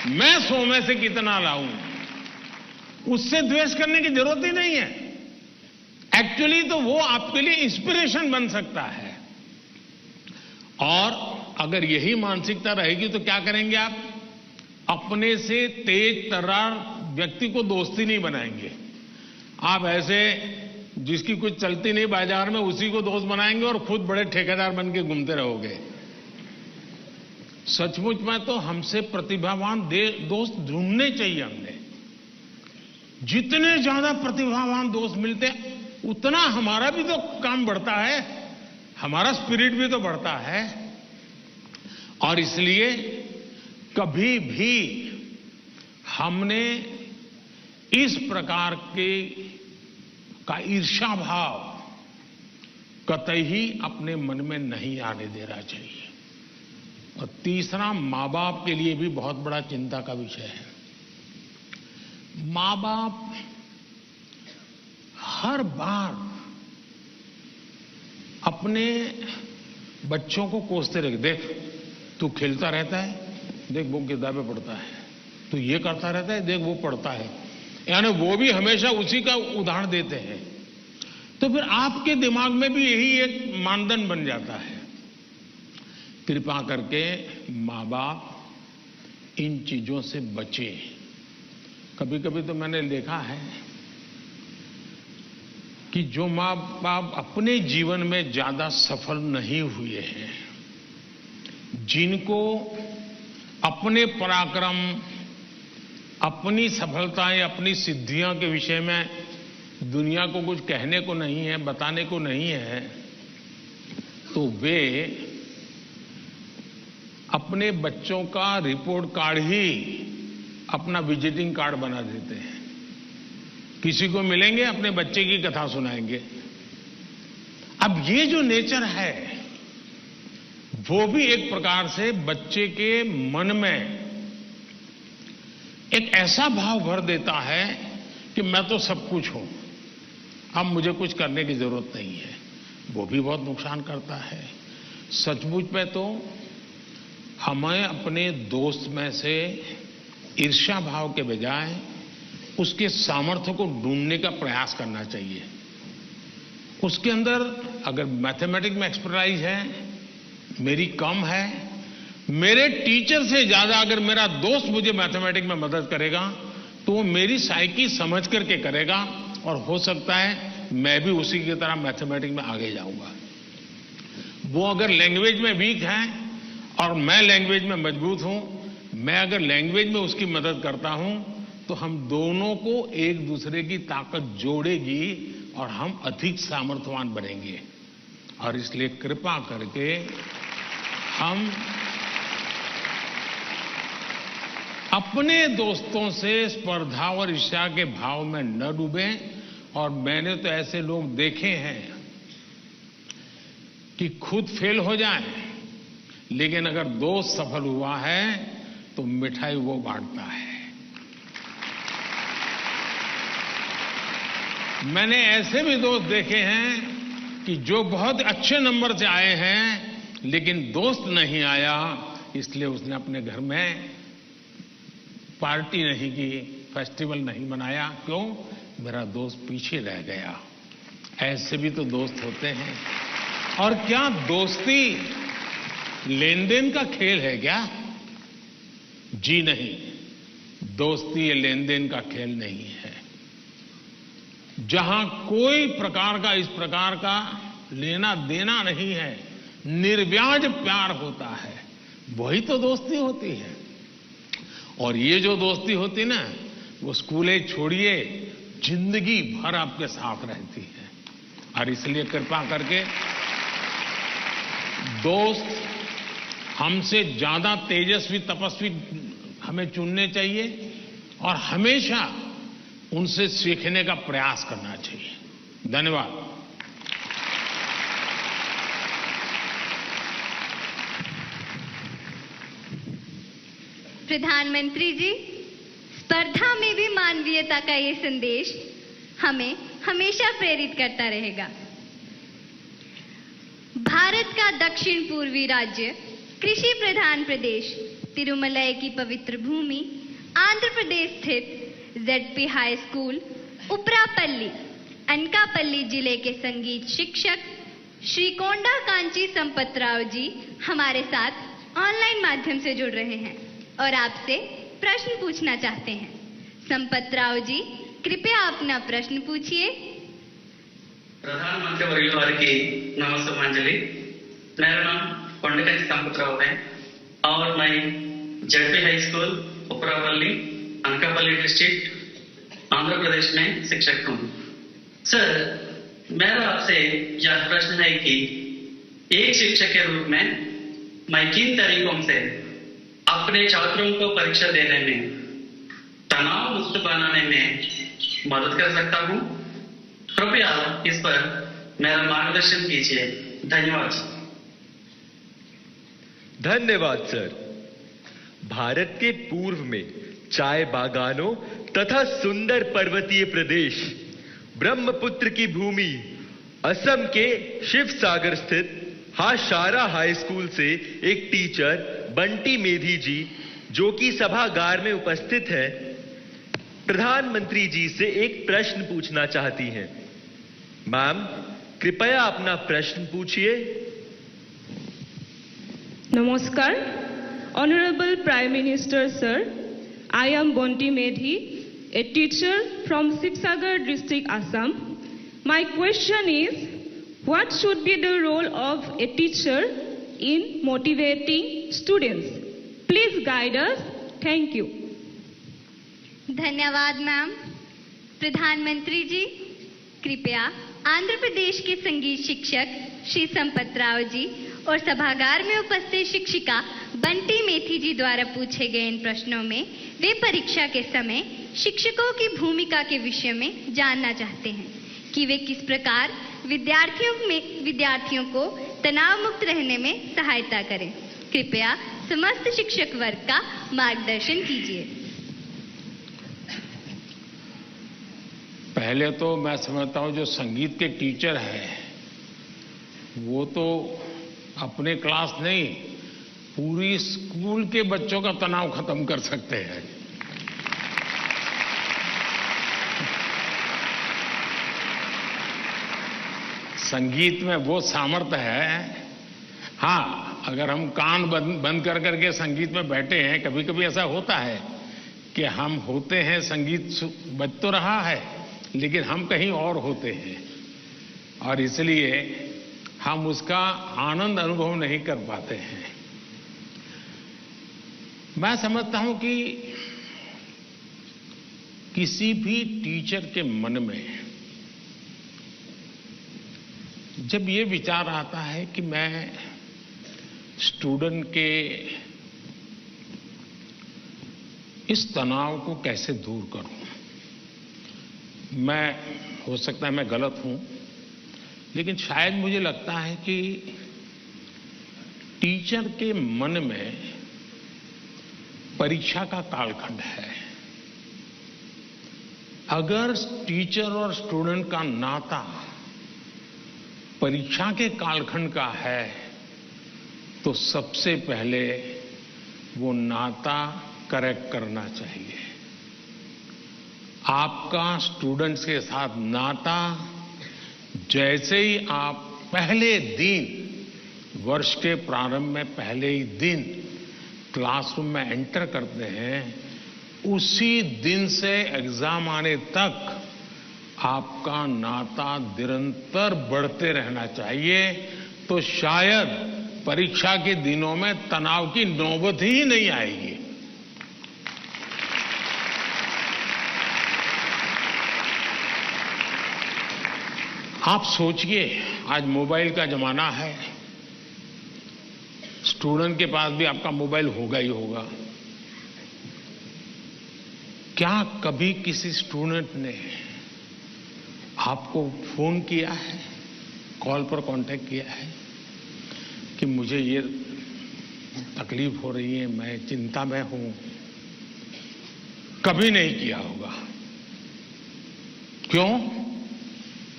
मैं 100 में से कितना लाऊं। उससे द्वेष करने की जरूरत ही नहीं है। एक्चुअली तो वो आपके लिए इंस्पिरेशन बन सकता है। और अगर यही मानसिकता रहेगी तो क्या करेंगे आप? अपने से तेज तर्रार व्यक्ति को दोस्ती नहीं बनाएंगे। आप ऐसे जिसकी कुछ चलती नहीं बाजार में, उसी को दोस्त बनाएंगे और खुद बड़े ठेकेदार बन के घूमते रहोगे। सचमुच में तो हमसे प्रतिभावान दोस्त ढूंढने चाहिए। हमने जितने ज्यादा प्रतिभावान दोस्त मिलते उतना हमारा भी तो काम बढ़ता है, हमारा स्पिरिट भी तो बढ़ता है। और इसलिए कभी भी हमने इस प्रकार का ईर्ष्या भाव कतई ही अपने मन में नहीं आने देना चाहिए। और तीसरा, मां बाप के लिए भी बहुत बड़ा चिंता का विषय है। मां बाप हर बार अपने बच्चों को कोसते रहे, देख तू खेलता रहता है, देख वो किताबें पढ़ता है, तू ये करता रहता है, देख वो पढ़ता है। यानी वो भी हमेशा उसी का उदाहरण देते हैं। तो फिर आपके दिमाग में भी यही एक मानदंड बन जाता है। कृपा करके मां बाप इन चीजों से बचे। कभी कभी तो मैंने देखा है कि जो मां बाप अपने जीवन में ज्यादा सफल नहीं हुए हैं, जिनको अपने पराक्रम, अपनी सफलताएं, अपनी सिद्धियों के विषय में दुनिया को कुछ कहने को नहीं है, बताने को नहीं है, तो वे अपने बच्चों का रिपोर्ट कार्ड ही अपना विजिटिंग कार्ड बना देते हैं। किसी को मिलेंगे, अपने बच्चे की कथा सुनाएंगे। अब ये जो नेचर है वो भी एक प्रकार से बच्चे के मन में एक ऐसा भाव भर देता है कि मैं तो सब कुछ हूं, अब मुझे कुछ करने की जरूरत नहीं है। वो भी बहुत नुकसान करता है। सचमुच में तो हमें अपने दोस्त में से ईर्ष्या भाव के बजाय उसके सामर्थ्य को ढूंढने का प्रयास करना चाहिए। उसके अंदर अगर मैथमेटिक्स में एक्सपर्टाइज है, मेरी कम है, मेरे टीचर से ज्यादा अगर मेरा दोस्त मुझे मैथमेटिक्स में मदद करेगा तो वो मेरी साइकी समझ करके करेगा और हो सकता है मैं भी उसी की तरह मैथमेटिक्स में आगे जाऊंगा। वो अगर लैंग्वेज में वीक है और मैं लैंग्वेज में मजबूत हूं, मैं अगर लैंग्वेज में उसकी मदद करता हूं, तो हम दोनों को एक दूसरे की ताकत जोड़ेगी और हम अधिक सामर्थ्यवान बनेंगे। और इसलिए कृपा करके हम अपने दोस्तों से स्पर्धा और ईर्ष्या के भाव में न डूबें। और मैंने तो ऐसे लोग देखे हैं कि खुद फेल हो जाए, लेकिन अगर दोस्त सफल हुआ है तो मिठाई वो बांटता है। मैंने ऐसे भी दोस्त देखे हैं कि जो बहुत अच्छे नंबर से आए हैं, लेकिन दोस्त नहीं आया, इसलिए उसने अपने घर में पार्टी नहीं की, फेस्टिवल नहीं मनाया। क्यों? मेरा दोस्त पीछे रह गया। ऐसे भी तो दोस्त होते हैं। और क्या दोस्ती लेन देन का खेल है क्या? जी नहीं, दोस्ती ये लेन देन का खेल नहीं है। जहां कोई प्रकार का इस प्रकार का लेना देना नहीं है, निर्व्याज प्यार होता है, वही तो दोस्ती होती है। और ये जो दोस्ती होती ना, वो स्कूले छोड़िए, जिंदगी भर आपके साथ रहती है। और इसलिए कृपा करके दोस्त हमसे ज्यादा तेजस्वी तपस्वी हमें चुनने चाहिए और हमेशा उनसे सीखने का प्रयास करना चाहिए। धन्यवाद। प्रधानमंत्री जी, स्पर्धा में भी मानवीयता का ये संदेश हमें हमेशा प्रेरित करता रहेगा। भारत का दक्षिण पूर्वी राज्य, कृषि प्रधान प्रदेश, तिरुमलई की पवित्र भूमि, आंध्र प्रदेश स्थित ZP high school Uparapalli, Anakapalli जिले के संगीत शिक्षक श्री कोंडा कांची संपतराव जी हमारे साथ ऑनलाइन माध्यम से जुड़ रहे हैं और आपसे प्रश्न पूछना चाहते हैं। संपतराव जी, कृपया अपना प्रश्न पूछिए। प्रधानमंत्री वर्य वाరికి नमस्ते। मेरा नाम कोंडकांची संपतराव है और मैं ZP high school Uparapalli, Anakapalli district, Andhra Pradesh में शिक्षक हूँ। सर, मेरा आपसे यह प्रश्न है कि एक शिक्षक के रूप में मैं किन तरीकों से अपने छात्रों को परीक्षा देने में तनाव मुक्त बनाने में मदद कर सकता हूं? कृपया इस पर मेरा मार्गदर्शन कीजिए। धन्यवाद। धन्यवाद सर। भारत के पूर्व में चाय बागानों तथा सुंदर पर्वतीय प्रदेश, ब्रह्मपुत्र की भूमि, असम के शिव सागर स्थित हाशारा हाई स्कूल से एक टीचर बंटी मेधी जी, जो कि सभागार में उपस्थित है, प्रधानमंत्री जी से एक प्रश्न पूछना चाहती हैं। मैम, कृपया अपना प्रश्न पूछिए। नमस्कार। Honourable prime minister sir, I am Bonti Medhi, a teacher from Sibsagar district, Assam. My question is, what should be the role of a teacher in motivating students? Please guide us. Thank you. धन्यवाद ma'am. प्रधानमंत्री जी, कृपया आंध्र प्रदेश के संगीत शिक्षक श्री संपतराव जी और सभागार में उपस्थित शिक्षिका बंटी मेथी जी द्वारा पूछे गए इन प्रश्नों में वे परीक्षा के समय शिक्षकों की भूमिका के विषय में जानना चाहते हैं कि वे किस प्रकार विद्यार्थियों को तनाव मुक्त रहने में सहायता करें। कृपया समस्त शिक्षक वर्ग का मार्गदर्शन कीजिए। पहले तो मैं समझता हूं जो संगीत के टीचर हैं वो तो अपने क्लास नहीं, पूरी स्कूल के बच्चों का तनाव खत्म कर सकते हैं। संगीत में वो सामर्थ्य है। हाँ, अगर हम कान बंद कर करके संगीत में बैठे हैं, कभी कभी ऐसा होता है कि हम होते हैं, संगीत बज तो रहा है लेकिन हम कहीं और होते हैं, और इसलिए हम उसका आनंद अनुभव नहीं कर पाते हैं। मैं समझता हूं कि किसी भी टीचर के मन में जब ये विचार आता है कि मैं स्टूडेंट के इस तनाव को कैसे दूर करूं, मैं हो सकता है मैं गलत हूं, लेकिन शायद मुझे लगता है कि टीचर के मन में परीक्षा का कालखंड है। अगर टीचर और स्टूडेंट का नाता परीक्षा के कालखंड का है तो सबसे पहले वो नाता करेक्ट करना चाहिए। आपका स्टूडेंट्स के साथ नाता जैसे ही आप पहले दिन, वर्ष के प्रारंभ में पहले ही दिन क्लासरूम में एंटर करते हैं, उसी दिन से एग्जाम आने तक आपका नाता निरंतर बढ़ते रहना चाहिए। तो शायद परीक्षा के दिनों में तनाव की नौबत ही नहीं आएगी। आप सोचिए, आज मोबाइल का जमाना है, स्टूडेंट के पास भी आपका मोबाइल होगा ही होगा। क्या कभी किसी स्टूडेंट ने आपको फोन किया है, कॉल पर कांटेक्ट किया है कि मुझे ये तकलीफ हो रही है, मैं चिंता में हूं? कभी नहीं किया होगा। क्यों?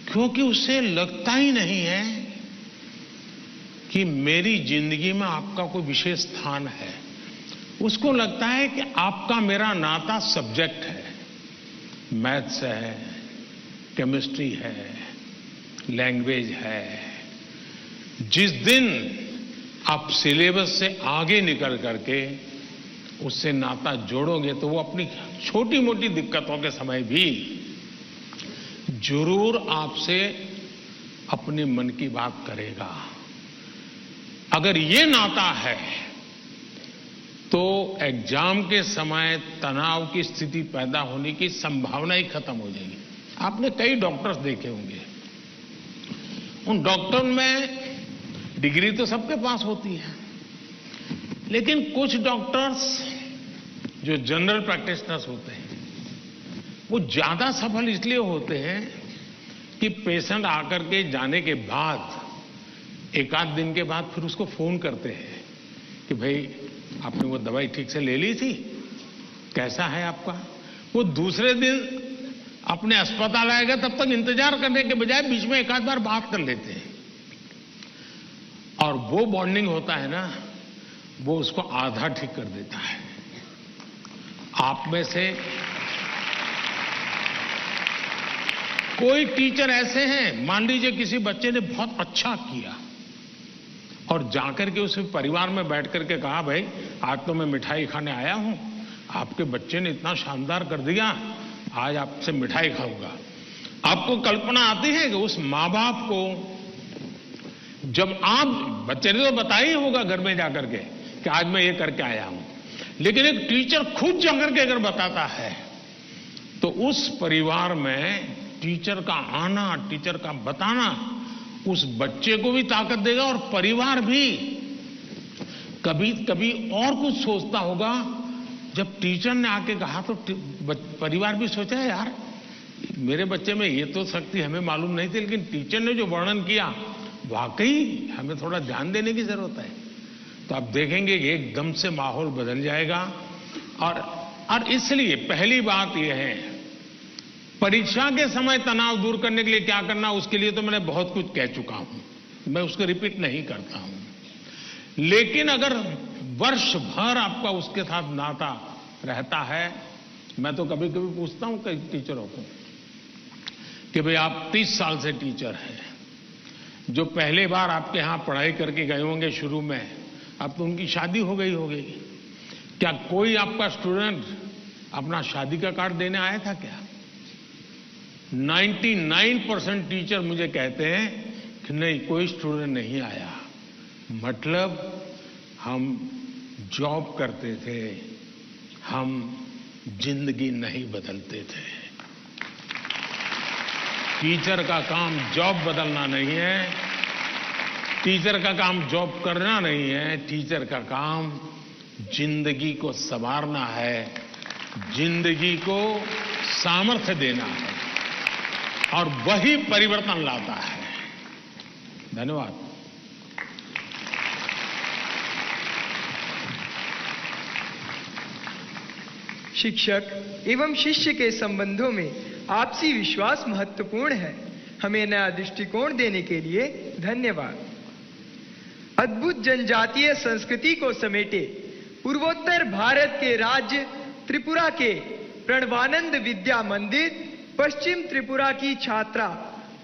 क्योंकि उसे लगता ही नहीं है कि मेरी जिंदगी में आपका कोई विशेष स्थान है। उसको लगता है कि आपका मेरा नाता सब्जेक्ट है, मैथ्स है, केमिस्ट्री है, लैंग्वेज है। जिस दिन आप सिलेबस से आगे निकल करके उससे नाता जोड़ोगे तो वो अपनी छोटी मोटी दिक्कतों के समय भी जरूर आपसे अपने मन की बात करेगा। अगर ये नाता है तो एग्जाम के समय तनाव की स्थिति पैदा होने की संभावना ही खत्म हो जाएगी। आपने कई डॉक्टर्स देखे होंगे, उन डॉक्टर में डिग्री तो सबके पास होती है, लेकिन कुछ डॉक्टर्स जो जनरल प्रैक्टिशनर्स होते हैं वो ज्यादा सफल इसलिए होते हैं कि पेशेंट आकर के जाने के बाद एक आध दिन के बाद फिर उसको फोन करते हैं कि भाई आपने वो दवाई ठीक से ले ली थी, कैसा है आपका? वो दूसरे दिन अपने अस्पताल आएगा तब तक इंतजार करने के बजाय बीच में एक आध बार बात कर लेते हैं, और वो बॉन्डिंग होता है ना, वो उसको आधा ठीक कर देता है। आप में से कोई टीचर ऐसे हैं, मान लीजिए किसी बच्चे ने बहुत अच्छा किया और जाकर के उसे परिवार में बैठ करके कहा, भाई आज तो मैं मिठाई खाने आया हूं, आपके बच्चे ने इतना शानदार कर दिया, आज आपसे मिठाई खाऊंगा। आपको कल्पना आती है कि उस माँ बाप को, जब आप, बच्चे ने तो बताया ही होगा घर में जाकर के कि आज मैं ये करके आया हूं, लेकिन एक टीचर खुद जाकर के अगर बताता है तो उस परिवार में टीचर का आना, टीचर का बताना उस बच्चे को भी ताकत देगा और परिवार भी कभी कभी और कुछ सोचता होगा। जब टीचर ने आके कहा तो परिवार भी सोचा है, यार मेरे बच्चे में ये तो शक्ति हमें मालूम नहीं थी, लेकिन टीचर ने जो वर्णन किया वाकई हमें थोड़ा ध्यान देने की जरूरत है। तो आप देखेंगे कि एकदम से माहौल बदल जाएगा। और इसलिए पहली बात यह है, परीक्षा के समय तनाव दूर करने के लिए क्या करना, उसके लिए तो मैंने बहुत कुछ कह चुका हूं, मैं उसको रिपीट नहीं करता हूं। लेकिन अगर वर्ष भर आपका उसके साथ नाता रहता है, मैं तो कभी कभी पूछता हूं कई टीचरों को कि भाई आप 30 साल से टीचर हैं, जो पहले बार आपके यहां पढ़ाई करके गए होंगे शुरू में, अब तो उनकी शादी हो गई होगी, क्या कोई आपका स्टूडेंट अपना शादी का कार्ड देने आया था क्या? 99% टीचर मुझे कहते हैं नहीं, कोई स्टूडेंट नहीं आया। मतलब हम जॉब करते थे, हम जिंदगी नहीं बदलते थे। टीचर का काम जॉब बदलना नहीं है, टीचर का काम जॉब करना नहीं है, टीचर का काम जिंदगी को संवारना है, जिंदगी को सामर्थ्य देना है, और वही परिवर्तन लाता है। धन्यवाद। शिक्षक एवं शिष्य के संबंधों में आपसी विश्वास महत्वपूर्ण है। हमें नया दृष्टिकोण देने के लिए धन्यवाद। अद्भुत जनजातीय संस्कृति को समेटे पूर्वोत्तर भारत के राज्य त्रिपुरा के प्रणवानंद विद्या मंदिर पश्चिम त्रिपुरा की छात्रा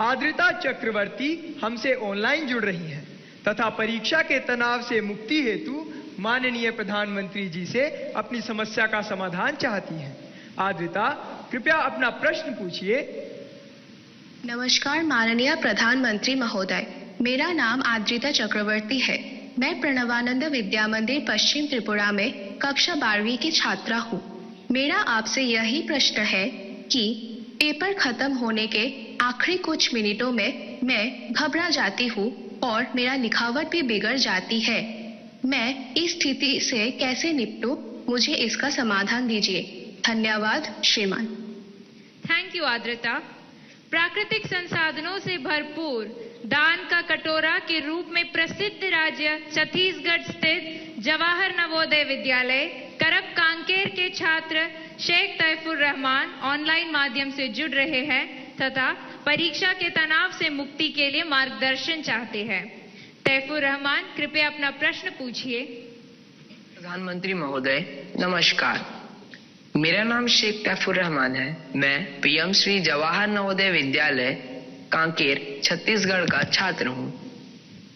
आद्रिता चक्रवर्ती हमसे ऑनलाइन जुड़ रही हैं तथा परीक्षा के तनाव से मुक्ति हेतु माननीय प्रधानमंत्री जी से अपनी समस्या का समाधान चाहती हैं। आद्रिता, कृपया अपना प्रश्न पूछिए। नमस्कार माननीय प्रधानमंत्री महोदय, मेरा नाम आद्रिता चक्रवर्ती है। मैं प्रणवानंद विद्या मंदिर पश्चिम त्रिपुरा में कक्षा 12वीं की छात्रा हूँ। मेरा आपसे यही प्रश्न है कि पेपर खत्म होने के आखिरी कुछ मिनटों में मैं घबरा जाती हूँ और मेरा लिखावट भी बिगड़ जाती है। मैं इस स्थिति से कैसे निपटूं? मुझे इसका समाधान दीजिए। धन्यवाद श्रीमान। Thank you Adrita. प्राकृतिक संसाधनों से भरपूर दान का कटोरा के रूप में प्रसिद्ध राज्य छत्तीसगढ़ स्थित जवाहर नवोदय विद्यालय करप कांकेर के छात्र शेख तैफुर रहमान ऑनलाइन माध्यम से जुड़ रहे हैं तथा परीक्षा के तनाव से मुक्ति के लिए मार्गदर्शन चाहते हैं। तैफुर रहमान, कृपया अपना प्रश्न पूछिए। प्रधानमंत्री महोदय नमस्कार, मेरा नाम शेख तैफुर रहमान है। मैं पीएम श्री जवाहर नवोदय विद्यालय कांकेर छत्तीसगढ़ का छात्र हूँ।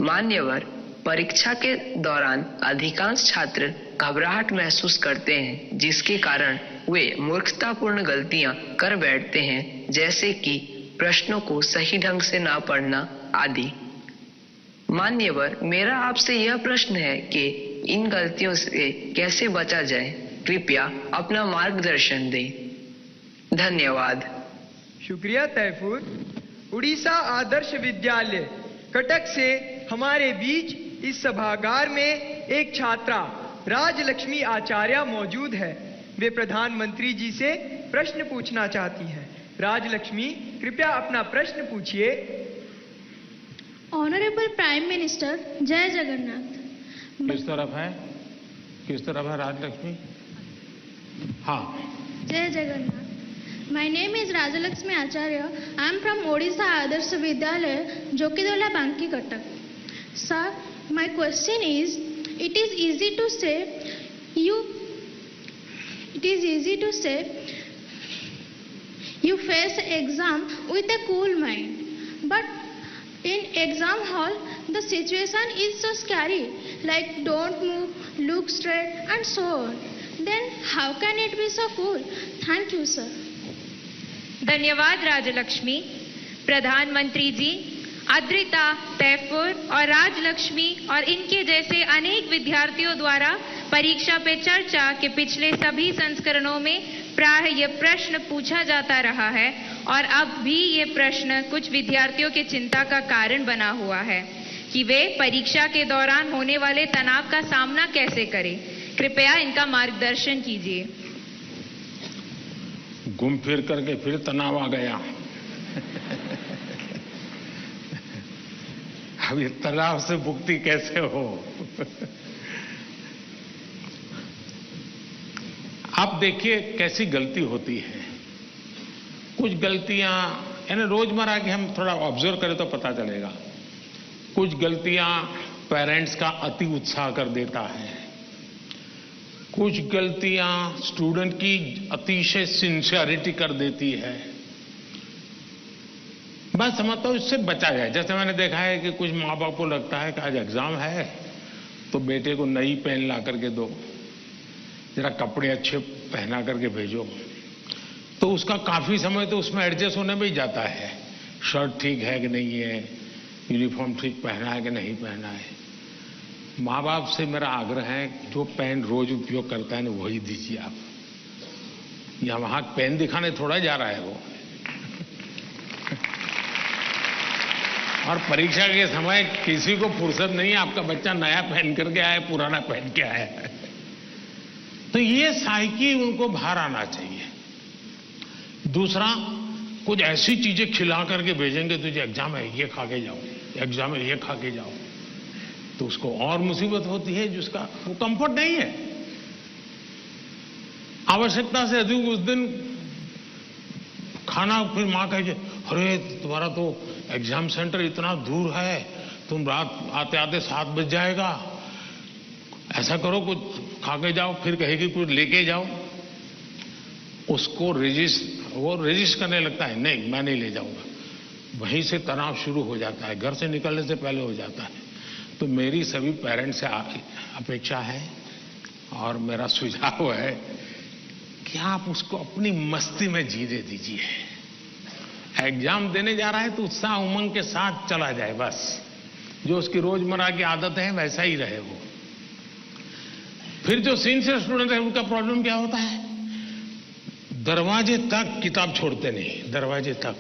मान्यवर, परीक्षा के दौरान अधिकांश छात्र घबराहट महसूस करते हैं जिसके कारण वे मूर्खतापूर्ण गलतियां कर बैठते हैं, जैसे कि प्रश्नों को सही ढंग से ना पढ़ना आदि। मान्यवर, मेरा आपसे यह प्रश्न है कि इन गलतियों से कैसे बचा जाए, कृपया अपना मार्गदर्शन दें। धन्यवाद। शुक्रिया तैफुर। उड़ीसा आदर्श विद्यालय कटक से हमारे बीच इस सभागार में एक छात्रा राजलक्ष्मी आचार्य मौजूद है। वे प्रधानमंत्री जी से प्रश्न पूछना चाहती हैं। राजलक्ष्मी, कृपया अपना प्रश्न पूछिए। ऑनरेबल प्राइम मिनिस्टर, जय जगन्नाथ। किस तरफ है? किस तरफ है राजलक्ष्मी? हाँ, जय Jagannath. My name is Rajalakshmi Acharya. I am from Odisha Adarsh Vidyalaya, Jokidola Banki, Cuttack. Sir, my question is, it is easy to say you face exam with a cool mind, but in exam hall the situation is so scary, like don't move, look straight and so on. Then how can it be so cool? Thank you, sir. धन्यवाद राजलक्ष्मी। प्रधानमंत्री जी, आद्रिता, तैफुर और राजलक्ष्मी और इनके जैसे अनेक विद्यार्थियों द्वारा परीक्षा पे चर्चा के पिछले सभी संस्करणों में प्राय ये प्रश्न पूछा जाता रहा है और अब भी ये प्रश्न कुछ विद्यार्थियों के चिंता का कारण बना हुआ है कि वे परीक्षा के दौरान होने वाले तनाव का सामना कैसे करें। कृपया इनका मार्गदर्शन कीजिए। घूम फिर करके फिर तनाव आ गया। अब ये तनाव से मुक्ति कैसे हो? आप देखिए कैसी गलती होती है। कुछ गलतियां यानी रोजमर्रा की हम थोड़ा ऑब्जर्व करें तो पता चलेगा। कुछ गलतियां पेरेंट्स का अति उत्साह कर देता है, कुछ गलतियां स्टूडेंट की अतिशय सिंसियरिटी कर देती है। मैं समझता हूं इससे बचा जाए। जैसे मैंने देखा है कि कुछ माँ बाप को लगता है कि आज एग्जाम है तो बेटे को नई पेन ला करके दो, जरा कपड़े अच्छे पहना करके भेजो, तो उसका काफी समय तो उसमें एडजस्ट होने में ही जाता है। शर्ट ठीक है कि नहीं है, यूनिफॉर्म ठीक पहना है कि नहीं पहना है। माँ बाप से मेरा आग्रह है जो पेन रोज उपयोग करता है ना वही दीजिए आप। या वहां पेन दिखाने थोड़ा जा रहा है वो। और परीक्षा के समय किसी को फुर्सत नहीं है, आपका बच्चा नया पहन करके आया पुराना पहन के आया है। तो ये साइकी उनको बाहर आना चाहिए। दूसरा, कुछ ऐसी चीजें खिला करके भेजेंगे तुझे एग्जाम है ये खा के जाओ, एग्जाम है ये खा के जाओ, तो उसको और मुसीबत होती है जिसका वो कंफर्ट नहीं है। आवश्यकता से अधिक उस दिन खाना, फिर मां कहे अरे तुम्हारा तो एग्जाम सेंटर इतना दूर है, तुम रात आते आते 7 बज जाएगा, ऐसा करो कुछ खा के जाओ, फिर कहेगी कुछ लेके जाओ। उसको रेजिस्ट करने लगता है, नहीं मैं नहीं ले जाऊंगा। वहीं से तनाव शुरू हो जाता है, घर से निकलने से पहले हो जाता है। तो मेरी सभी पेरेंट्स से अपेक्षा है और मेरा सुझाव है कि आप उसको अपनी मस्ती में जीने दीजिए। एग्जाम देने जा रहा है तो उत्साह उमंग के साथ चला जाए, बस जो उसकी रोजमर्रा की आदत है वैसा ही रहे वो। फिर जो सिंसियर स्टूडेंट है उनका प्रॉब्लम क्या होता है, दरवाजे तक किताब छोड़ते नहीं, दरवाजे तक।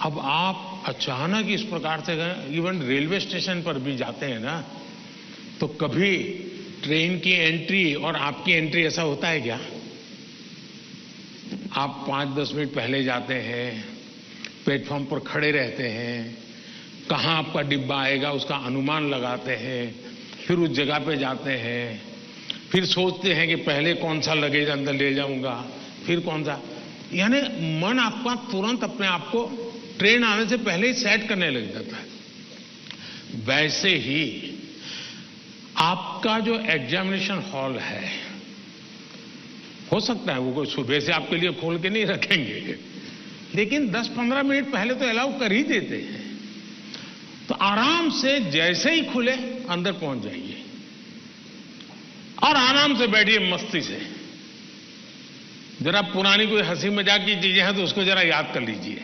अब आप अचानक इस प्रकार से इवन रेलवे स्टेशन पर भी जाते हैं ना, तो कभी ट्रेन की एंट्री और आपकी एंट्री ऐसा होता है क्या? आप 5-10 मिनट पहले जाते हैं, प्लेटफॉर्म पर खड़े रहते हैं, कहां आपका डिब्बा आएगा उसका अनुमान लगाते हैं, फिर उस जगह पे जाते हैं, फिर सोचते हैं कि पहले कौन सा लगेज अंदर ले जाऊंगा, फिर कौन सा, यानी मन आपका तुरंत अपने आप को ट्रेन आने से पहले ही सेट करने लग जाता है। वैसे ही आपका जो एग्जामिनेशन हॉल है, हो सकता है वो कोई सुबह से आपके लिए खोल के नहीं रखेंगे, लेकिन 10-15 मिनट पहले तो अलाउ कर ही देते हैं। तो आराम से जैसे ही खुले अंदर पहुंच जाइए और आराम से बैठिए मस्ती से। जरा पुरानी कोई हंसी मजाक की चीजें हैं तो उसको जरा याद कर लीजिए,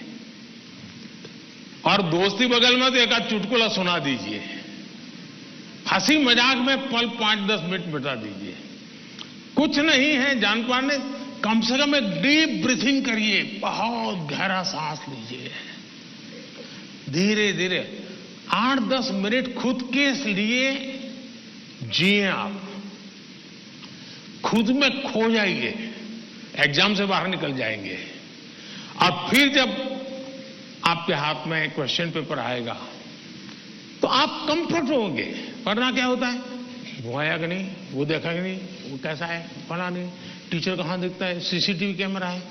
और दोस्ती बगल में तो एक आध चुटकुला सुना दीजिए। हंसी मजाक में पल 5-10 मिनट बिता दीजिए। कुछ नहीं है जान पाने, कम से कम एक डीप ब्रीथिंग करिए, बहुत गहरा सांस लीजिए, धीरे धीरे 8-10 मिनट खुद के लिए जिए। आप खुद में खो जाइए, एग्जाम से बाहर निकल जाएंगे। और फिर जब आपके हाथ में क्वेश्चन पेपर आएगा तो आप कंफर्ट होंगे। वरना क्या होता है, वो आया कि नहीं, वो देखा कि नहीं, वो कैसा है, पढ़ा नहीं, टीचर कहां दिखता है, सीसीटीवी कैमरा है।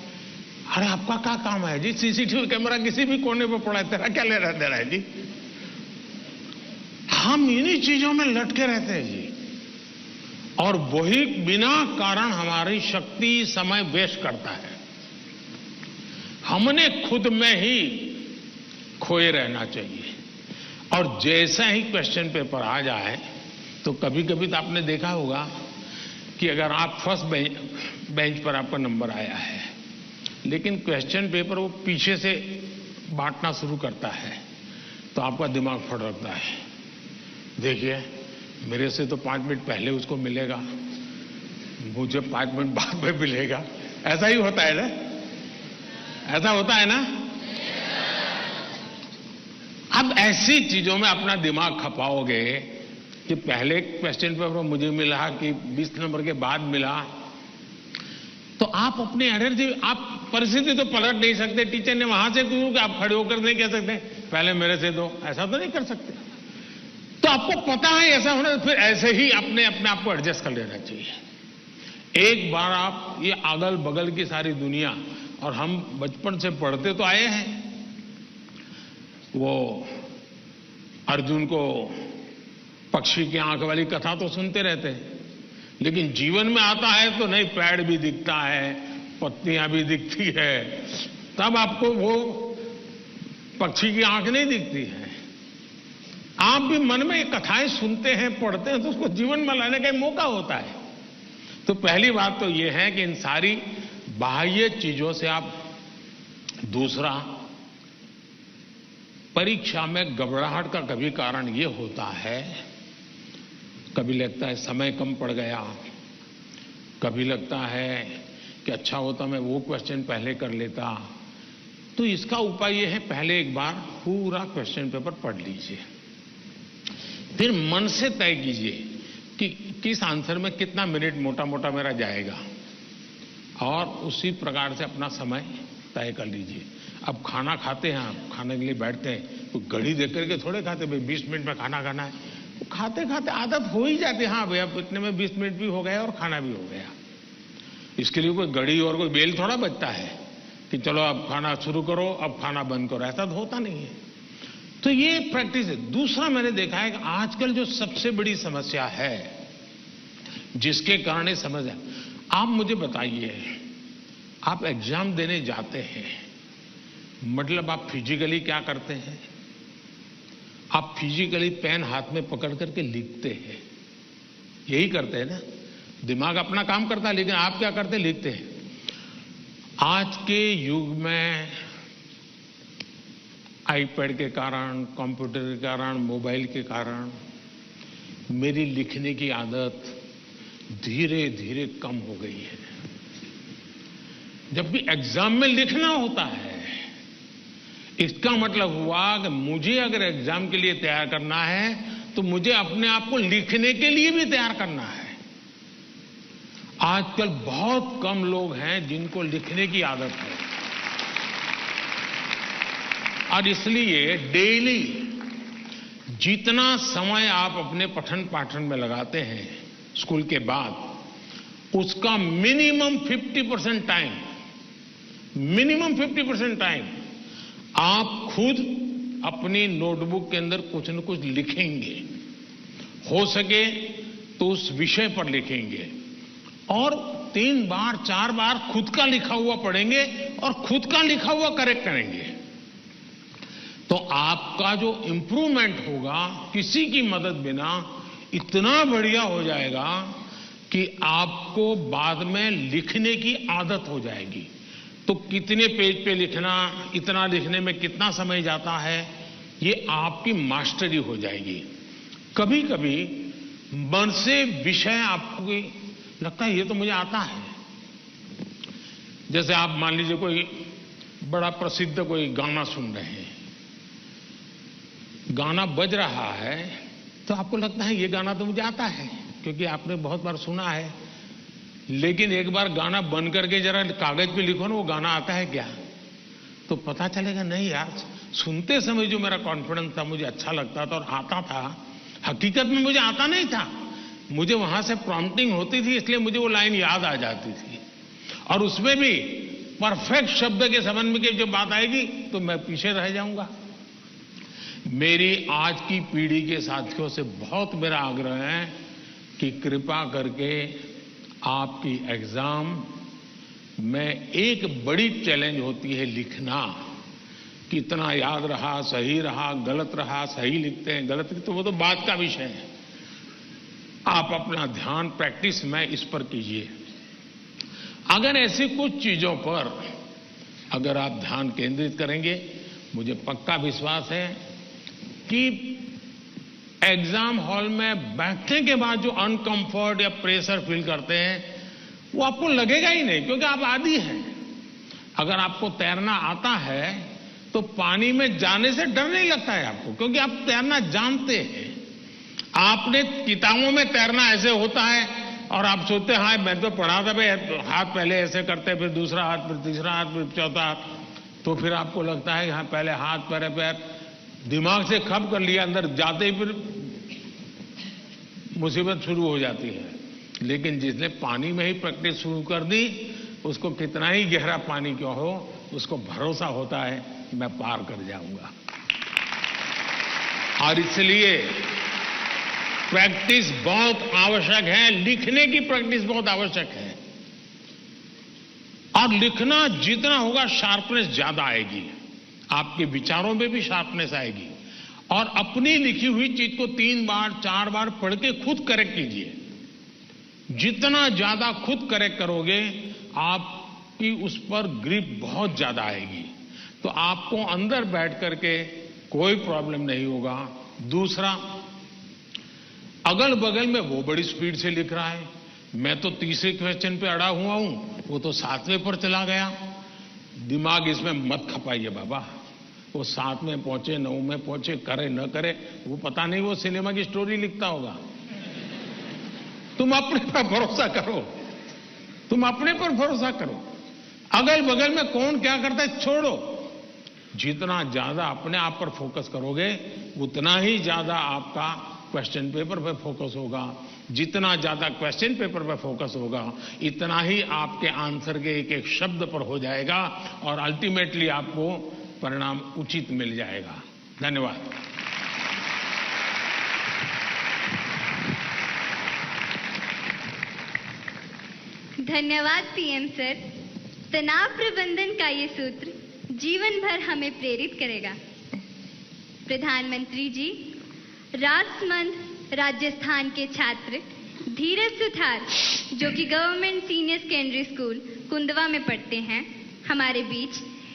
अरे आपका क्या काम है जी, सीसीटीवी कैमरा किसी भी कोने पर पड़ा है, तेरा क्या लेना देना है जी। हम इन्हीं चीजों में लटके रहते हैं जी, और वही बिना कारण हमारी शक्ति समय वेस्ट करता है। हमने खुद में ही खोए रहना चाहिए। और जैसा ही क्वेश्चन पेपर आ जाए तो कभी कभी तो आपने देखा होगा कि अगर आप फर्स्ट बेंच पर आपका नंबर आया है, लेकिन क्वेश्चन पेपर वो पीछे से बांटना शुरू करता है, तो आपका दिमाग फटकता है। देखिए मेरे से तो 5 मिनट पहले उसको मिलेगा, मुझे 5 मिनट बाद में मिलेगा। ऐसा ही होता है ना, ऐसा होता है ना। अब ऐसी चीजों में अपना दिमाग खपाओगे कि पहले क्वेश्चन पेपर मुझे मिला कि 20 नंबर के बाद मिला, तो आप अपनी एनर्जी, आप परिस्थिति तो पलट नहीं सकते। टीचर ने वहां से क्यों कि आप खड़े होकर नहीं कह सकते पहले मेरे से दो, ऐसा तो नहीं कर सकते। तो आपको पता है ऐसा होना, फिर ऐसे ही अपने आप को एडजस्ट कर लेना चाहिए। एक बार आप ये अगल बगल की सारी दुनिया, और हम बचपन से पढ़ते तो आए हैं, वो अर्जुन को पक्षी की आंख वाली कथा तो सुनते रहते हैं, लेकिन जीवन में आता है तो नहीं, पेड़ भी दिखता है, पत्तियां भी दिखती है, तब आपको वो पक्षी की आंख नहीं दिखती है। आप भी मन में कथाएं सुनते हैं, पढ़ते हैं, तो उसको जीवन में लाने का मौका होता है। तो पहली बात तो यह है कि इन सारी बाह्य चीजों से आप दूसरा परीक्षा में घबराहट का कभी कारण ये होता है, कभी लगता है समय कम पड़ गया, कभी लगता है कि अच्छा होता मैं वो क्वेश्चन पहले कर लेता। तो इसका उपाय ये है, पहले एक बार पूरा क्वेश्चन पेपर पढ़ लीजिए, फिर मन से तय कीजिए कि किस आंसर में कितना मिनट मोटा मोटा मेरा जाएगा, और उसी प्रकार से अपना समय तय कर लीजिए। अब खाना खाते हैं, आप खाने के लिए बैठते हैं तो घड़ी देख करके थोड़े खाते, भाई 20 मिनट में खाना खाना है। तो खाते खाते आदत हो ही जाती है, हाँ भैया इतने में 20 मिनट भी हो गया और खाना भी हो गया। इसके लिए कोई घड़ी और कोई बेल थोड़ा बचता है कि चलो अब खाना शुरू करो, अब खाना बंद करो, ऐसा तो होता नहीं है। तो ये प्रैक्टिस है। दूसरा मैंने देखा है कि आजकल जो सबसे बड़ी समस्या है, जिसके कारण समझ है, आप मुझे बताइए, आप एग्जाम देने जाते हैं, मतलब आप फिजिकली क्या करते हैं? आप फिजिकली पेन हाथ में पकड़ करके लिखते हैं, यही करते हैं ना। दिमाग अपना काम करता है, लेकिन आप क्या करते हैं? लिखते हैं। आज के युग में आईपैड के कारण, कंप्यूटर के कारण, मोबाइल के कारण मेरी लिखने की आदत धीरे धीरे कम हो गई है। जब भी एग्जाम में लिखना होता है, इसका मतलब हुआ कि मुझे अगर एग्जाम के लिए तैयार करना है तो मुझे अपने आप को लिखने के लिए भी तैयार करना है। आजकल बहुत कम लोग हैं जिनको लिखने की आदत है, और इसलिए डेली जितना समय आप अपने पठन पाठन में लगाते हैं स्कूल के बाद, उसका मिनिमम 50% टाइम आप खुद अपनी नोटबुक के अंदर कुछ न कुछ लिखेंगे। हो सके तो उस विषय पर लिखेंगे, और 3 बार 4 बार खुद का लिखा हुआ पढ़ेंगे और खुद का लिखा हुआ करेक्ट करेंगे। तो आपका जो इंप्रूवमेंट होगा किसी की मदद बिना इतना बढ़िया हो जाएगा कि आपको बाद में लिखने की आदत हो जाएगी। तो कितने पेज पे लिखना, इतना लिखने में कितना समय जाता है, ये आपकी मास्टरी हो जाएगी। कभी कभी मन से विषय आपको लगता है ये तो मुझे आता है। जैसे आप मान लीजिए कोई बड़ा प्रसिद्ध कोई गाना सुन रहे हैं, गाना बज रहा है तो आपको लगता है ये गाना तो मुझे आता है, क्योंकि आपने बहुत बार सुना है। लेकिन एक बार गाना बंद करके जरा कागज पे लिखो ना, वो गाना आता है क्या, तो पता चलेगा नहीं यार, सुनते समय जो मेरा कॉन्फिडेंस था, मुझे अच्छा लगता था और आता था, हकीकत में मुझे आता नहीं था। मुझे वहां से प्रॉम्प्टिंग होती थी, इसलिए मुझे वो लाइन याद आ जाती थी, और उसमें भी परफेक्ट शब्द के संबंध में जब बात आएगी तो मैं पीछे रह जाऊंगा। मेरी आज की पीढ़ी के साथियों से बहुत मेरा आग्रह है कि कृपा करके आपकी एग्जाम में एक बड़ी चैलेंज होती है लिखना। कितना याद रहा, सही रहा, गलत रहा, सही लिखते हैं, गलत लिखते, तो वो तो बात का विषय है। आप अपना ध्यान प्रैक्टिस में इस पर कीजिए। अगर ऐसी कुछ चीजों पर अगर आप ध्यान केंद्रित करेंगे, मुझे पक्का विश्वास है कि एग्जाम हॉल में बैठने के बाद जो अनकंफर्ट या प्रेशर फील करते हैं वो आपको लगेगा ही नहीं, क्योंकि आप आदी हैं। अगर आपको तैरना आता है तो पानी में जाने से डर नहीं लगता है आपको, क्योंकि आप तैरना जानते हैं। आपने किताबों में तैरना ऐसे होता है और आप सोचते हैं हाँ मैं तो पढ़ा था भाई, हाथ पहले ऐसे करते, फिर दूसरा हाथ, फिर तीसरा हाथ, फिर चौथा हाथ, तो फिर आपको लगता है हाँ पहले हाथ पैर पैर दिमाग से खप कर लिया, अंदर जाते ही फिर मुसीबत शुरू हो जाती है। लेकिन जिसने पानी में ही प्रैक्टिस शुरू कर दी, उसको कितना ही गहरा पानी क्यों हो, उसको भरोसा होता है मैं पार कर जाऊंगा। और इसलिए प्रैक्टिस बहुत आवश्यक है, लिखने की प्रैक्टिस बहुत आवश्यक है। और लिखना जितना होगा शार्पनेस ज्यादा आएगी, आपके विचारों में भी शार्पनेस आएगी। और अपनी लिखी हुई चीज को 3 बार 4 बार पढ़ के खुद करेक्ट कीजिए। जितना ज्यादा खुद करेक्ट करोगे, आपकी उस पर ग्रिप बहुत ज्यादा आएगी। तो आपको अंदर बैठ करके कोई प्रॉब्लम नहीं होगा। दूसरा, अगल बगल में वो बड़ी स्पीड से लिख रहा है, मैं तो तीसरे क्वेश्चन पे अड़ा हुआ हूं, वो तो 7वें पर चला गया। दिमाग इसमें मत खपाइए बाबा, वो 7 में पहुंचे, 9 में पहुंचे, करे न करे, वो पता नहीं, वो सिनेमा की स्टोरी लिखता होगा। तुम अपने पर भरोसा करो, तुम अपने पर भरोसा करो। अगल बगल में कौन क्या करता है छोड़ो। जितना ज्यादा अपने आप पर फोकस करोगे उतना ही ज्यादा आपका क्वेश्चन पेपर पर फोकस होगा। जितना ज्यादा क्वेश्चन पेपर पर फोकस होगा इतना ही आपके आंसर के एक एक शब्द पर हो जाएगा और अल्टीमेटली आपको परिणाम उचित मिल जाएगा। धन्यवाद। धन्यवाद पीएम सर। तनाव प्रबंधन का ये सूत्र जीवन भर हमें प्रेरित करेगा। प्रधानमंत्री जी, राजमंद राजस्थान के छात्र धीरज सुथार, जो कि government senior secondary school Kundwa में पढ़ते हैं, हमारे बीच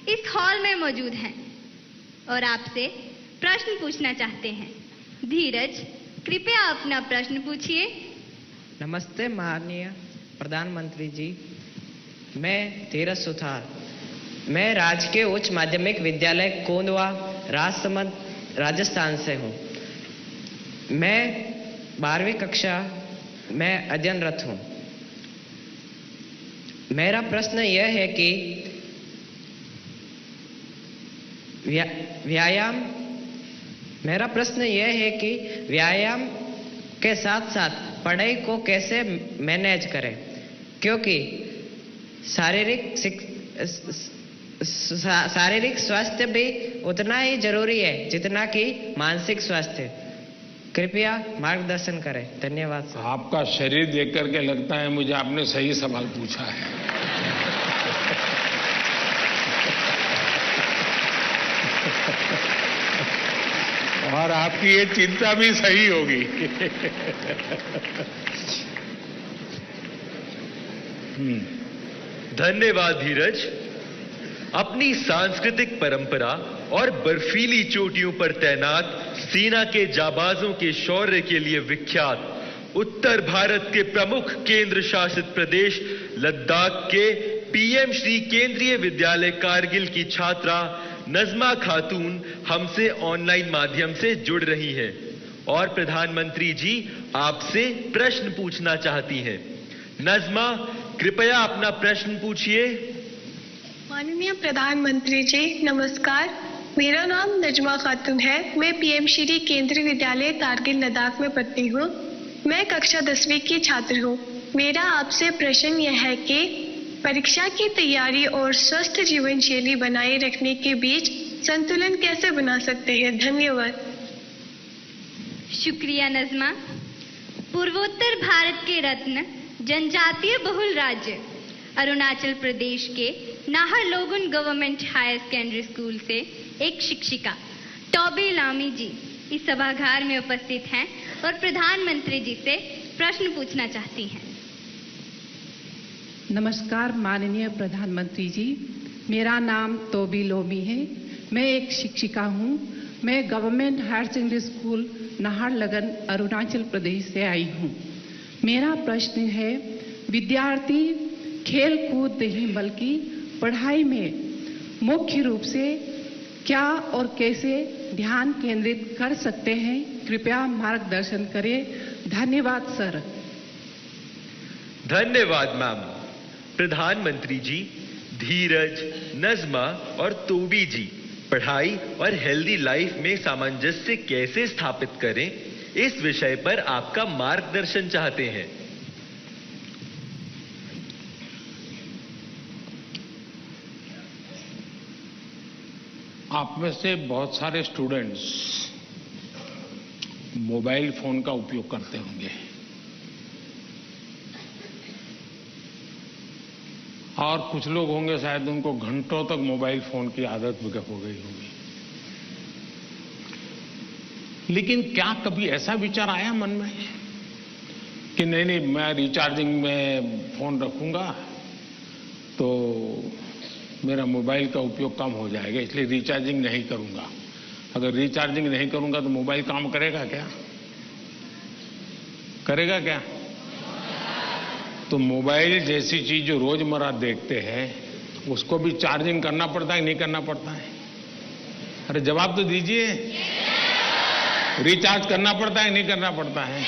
इस हॉल में मौजूद हैं और आपसे प्रश्न पूछना चाहते हैं। धीरज, कृपया अपना प्रश्न पूछिए। नमस्ते माननीय प्रधानमंत्री जी, मैं धीरज सुथार, मैं राजकीय उच्च माध्यमिक विद्यालय कोंदवा राजसमंद राजस्थान से हूँ। मैं 12वीं कक्षा में अध्ययनरत हूँ। मेरा प्रश्न यह है कि व्यायाम के साथ साथ पढ़ाई को कैसे मैनेज करें, क्योंकि शारीरिक स्वास्थ्य भी उतना ही जरूरी है जितना कि मानसिक स्वास्थ्य। कृपया मार्गदर्शन करें। धन्यवाद सर। आपका शरीर देख करके लगता है मुझे आपने सही सवाल पूछा है। और आपकी ये चिंता भी सही होगी। धन्यवाद धीरज। अपनी सांस्कृतिक परंपरा और बर्फीली चोटियों पर तैनात सेना के जाबाजों के शौर्य के लिए विख्यात उत्तर भारत के प्रमुख केंद्र शासित प्रदेश लद्दाख के पीएम श्री केंद्रीय विद्यालय कारगिल की छात्रा नजमा खातून हमसे ऑनलाइन माध्यम से जुड़ रही हैं और प्रधानमंत्री जी आपसे प्रश्न पूछना चाहती हैं। नजमा, कृपया अपना प्रश्न पूछिए। माननीय प्रधानमंत्री जी नमस्कार, मेरा नाम नजमा खातून है। मैं पीएम श्री केंद्रीय विद्यालय कारगिल लद्दाख में पढ़ती हूँ। मैं कक्षा 10वीं की छात्र हूँ। मेरा आपसे प्रश्न यह है कि परीक्षा की तैयारी और स्वस्थ जीवन शैली बनाए रखने के बीच संतुलन कैसे बना सकते हैं। धन्यवाद। शुक्रिया नजमा। पूर्वोत्तर भारत के रत्न जनजातीय बहुल राज्य अरुणाचल प्रदेश के नाहरलोगुन गवर्नमेंट हायर सेकेंडरी स्कूल से एक शिक्षिका टॉबी लामी जी इस सभागार में उपस्थित हैं और प्रधानमंत्री जी से प्रश्न पूछना चाहती हैं। नमस्कार माननीय प्रधानमंत्री जी, मेरा नाम तोबी लोमी है। मैं एक शिक्षिका हूँ। मैं government higher secondary school Naharlagun Arunachal Pradesh से आई हूँ। मेरा प्रश्न है, विद्यार्थी खेल कूद नहीं बल्कि पढ़ाई में मुख्य रूप से क्या और कैसे ध्यान केंद्रित कर सकते हैं। कृपया मार्गदर्शन करें। धन्यवाद सर। धन्यवाद मैम। प्रधानमंत्री जी, धीरज, नजमा और तोबी जी पढ़ाई और हेल्दी लाइफ में सामंजस्य कैसे स्थापित करें, इस विषय पर आपका मार्गदर्शन चाहते हैं। आप में से बहुत सारे स्टूडेंट्स मोबाइल फोन का उपयोग करते होंगे और कुछ लोग होंगे शायद उनको घंटों तक मोबाइल फोन की आदत भी हो गई होगी। लेकिन क्या कभी ऐसा विचार आया मन में कि नहीं मैं रिचार्जिंग में फोन रखूंगा तो मेरा मोबाइल का उपयोग कम हो जाएगा, इसलिए रिचार्जिंग नहीं करूंगा। अगर रिचार्जिंग नहीं करूंगा तो मोबाइल काम करेगा क्या? करेगा क्या? तो मोबाइल जैसी चीज जो रोजमर्रा देखते हैं उसको भी चार्जिंग करना पड़ता है, नहीं करना पड़ता है? अरे जवाब तो दीजिए। रिचार्ज करना पड़ता है, नहीं करना पड़ता है?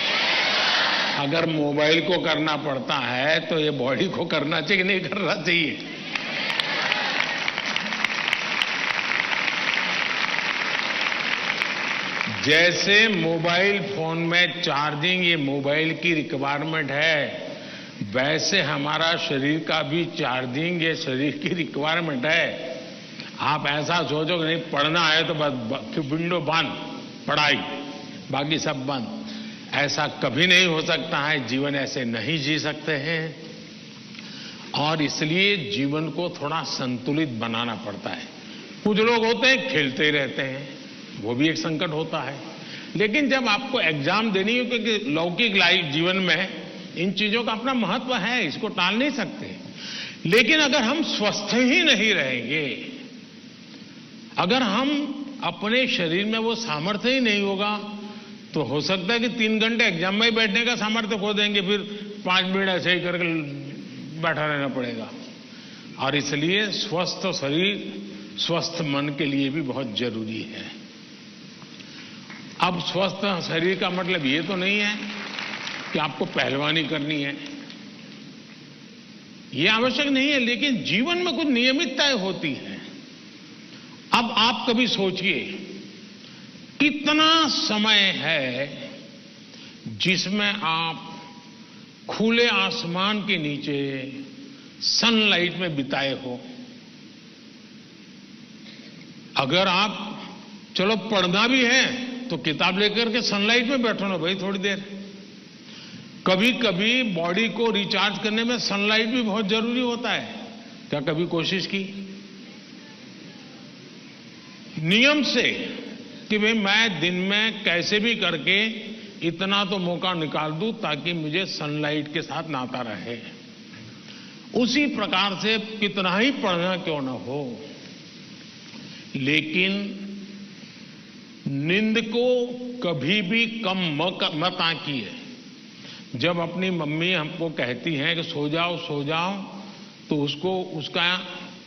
अगर मोबाइल को करना पड़ता है तो ये बॉडी को करना चाहिए कि नहीं करना चाहिए? जैसे मोबाइल फोन में चार्जिंग ये मोबाइल की रिक्वायरमेंट है, वैसे हमारा शरीर का भी चार्जिंग ये शरीर की रिक्वायरमेंट है। आप ऐसा सोचो कि नहीं पढ़ना है तो बस विंडो बंद, पढ़ाई, बाकी सब बंद, ऐसा कभी नहीं हो सकता है। जीवन ऐसे नहीं जी सकते हैं और इसलिए जीवन को थोड़ा संतुलित बनाना पड़ता है। कुछ लोग होते हैं खेलते ही रहते हैं, वो भी एक संकट होता है। लेकिन जब आपको एग्जाम देनी हो, क्योंकि लौकिक लाइफ जीवन में इन चीजों का अपना महत्व है, इसको टाल नहीं सकते। लेकिन अगर हम स्वस्थ ही नहीं रहेंगे, अगर हम अपने शरीर में वो सामर्थ्य ही नहीं होगा, तो हो सकता है कि 3 घंटे एग्जाम में बैठने का सामर्थ्य खो देंगे, फिर 5 मिनट ऐसे ही करके बैठा रहना पड़ेगा। और इसलिए स्वस्थ शरीर स्वस्थ मन के लिए भी बहुत जरूरी है। अब स्वस्थ शरीर का मतलब ये तो नहीं है कि आपको पहलवानी करनी है, ये आवश्यक नहीं है, लेकिन जीवन में कुछ नियमितताएं होती हैं। अब आप कभी सोचिए कितना समय है जिसमें आप खुले आसमान के नीचे सनलाइट में बिताए हो। अगर आप चलो पढ़ना भी है तो किताब लेकर के सनलाइट में बैठो ना भाई थोड़ी देर। कभी कभी बॉडी को रिचार्ज करने में सनलाइट भी बहुत जरूरी होता है। क्या कभी कोशिश की नियम से कि भाई मैं दिन में कैसे भी करके इतना तो मौका निकाल दूं ताकि मुझे सनलाइट के साथ नाता रहे? उसी प्रकार से कितना ही पढ़ना क्यों ना हो, लेकिन नींद को कभी भी कम मत आंकिए। जब अपनी मम्मी हमको कहती हैं कि सो जाओ तो उसका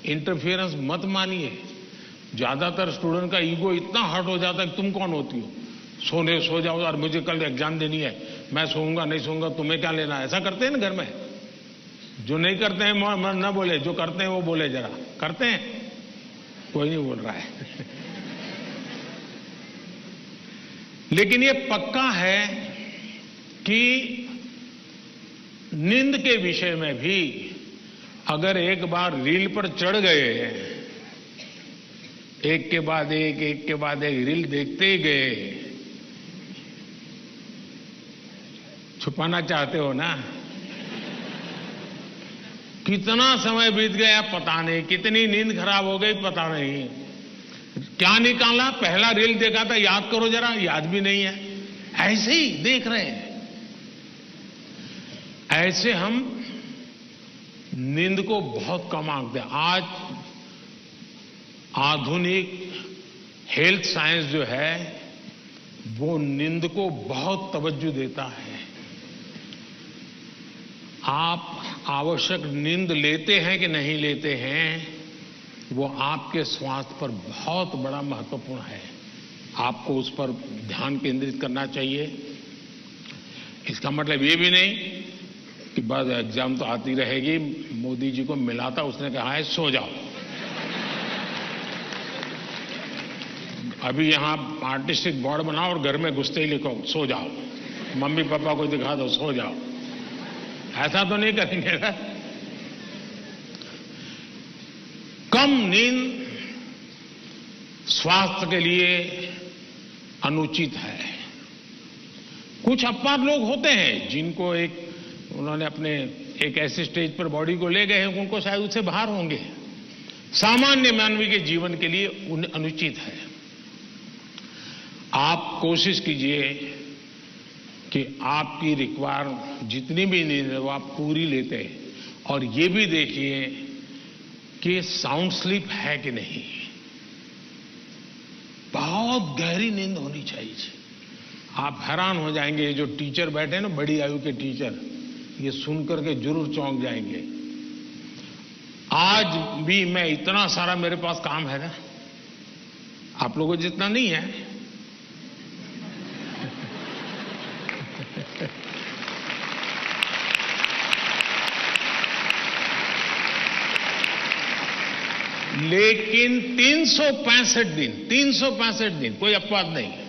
इंटरफेरेंस मत मानिए। ज्यादातर स्टूडेंट का ईगो इतना हर्ट हो जाता है कि तुम कौन होती हो, सो जाओ और मुझे कल एग्जाम देनी है, मैं सोऊंगा नहीं सोऊंगा, तुम्हें क्या लेना? ऐसा करते हैं ना घर में। जो नहीं करते हैं न बोले, जो करते हैं वो बोले। जरा करते हैं? कोई नहीं बोल रहा है। लेकिन ये पक्का है कि नींद के विषय में भी अगर एक बार रील पर चढ़ गए, एक के बाद एक रील देखते ही गए, छुपाना चाहते हो ना? कितना समय बीत गया पता नहीं, कितनी नींद खराब हो गई पता नहीं। क्या निकाला? पहला रील देखा था, याद करो जरा, याद भी नहीं है, ऐसे ही देख रहे हैं। ऐसे हम नींद को बहुत कम आंकते हैं। आज आधुनिक हेल्थ साइंस जो है वो नींद को बहुत तवज्जो देता है। आप आवश्यक नींद लेते हैं कि नहीं लेते हैं, वो आपके स्वास्थ्य पर बहुत बड़ा महत्वपूर्ण है। आपको उस पर ध्यान केंद्रित करना चाहिए। इसका मतलब ये भी नहीं कि बस एग्जाम तो आती रहेगी। मोदी जी को मिला था, उसने कहा है सो जाओ। अभी यहां आर्टिस्टिक बोर्ड बनाओ और घर में घुसते ही लिखो सो जाओ, मम्मी पापा को दिखा दो सो जाओ। ऐसा तो नहीं करेंगे ना। कम नींद स्वास्थ्य के लिए अनुचित है। कुछ अपवाद लोग होते हैं जिनको उन्होंने अपने एक ऐसे स्टेज पर बॉडी को ले गए हैं, उनको शायद उससे बाहर होंगे। सामान्य मानवीय के जीवन के लिए अनुचित है। आप कोशिश कीजिए कि आपकी रिक्वायर जितनी भी नींद है वो आप पूरी लेते हैं, और ये भी देखिए कि साउंड स्लीप है कि नहीं। बहुत बहुत गहरी नींद होनी चाहिए। आप हैरान हो जाएंगे, ये जो टीचर बैठे हैं ना, बड़ी आयु के टीचर, ये सुनकर के जरूर चौंक जाएंगे। आज भी मैं इतना सारा मेरे पास काम है ना, आप लोगों जितना नहीं है। लेकिन 365 दिन कोई अपवाद नहीं है।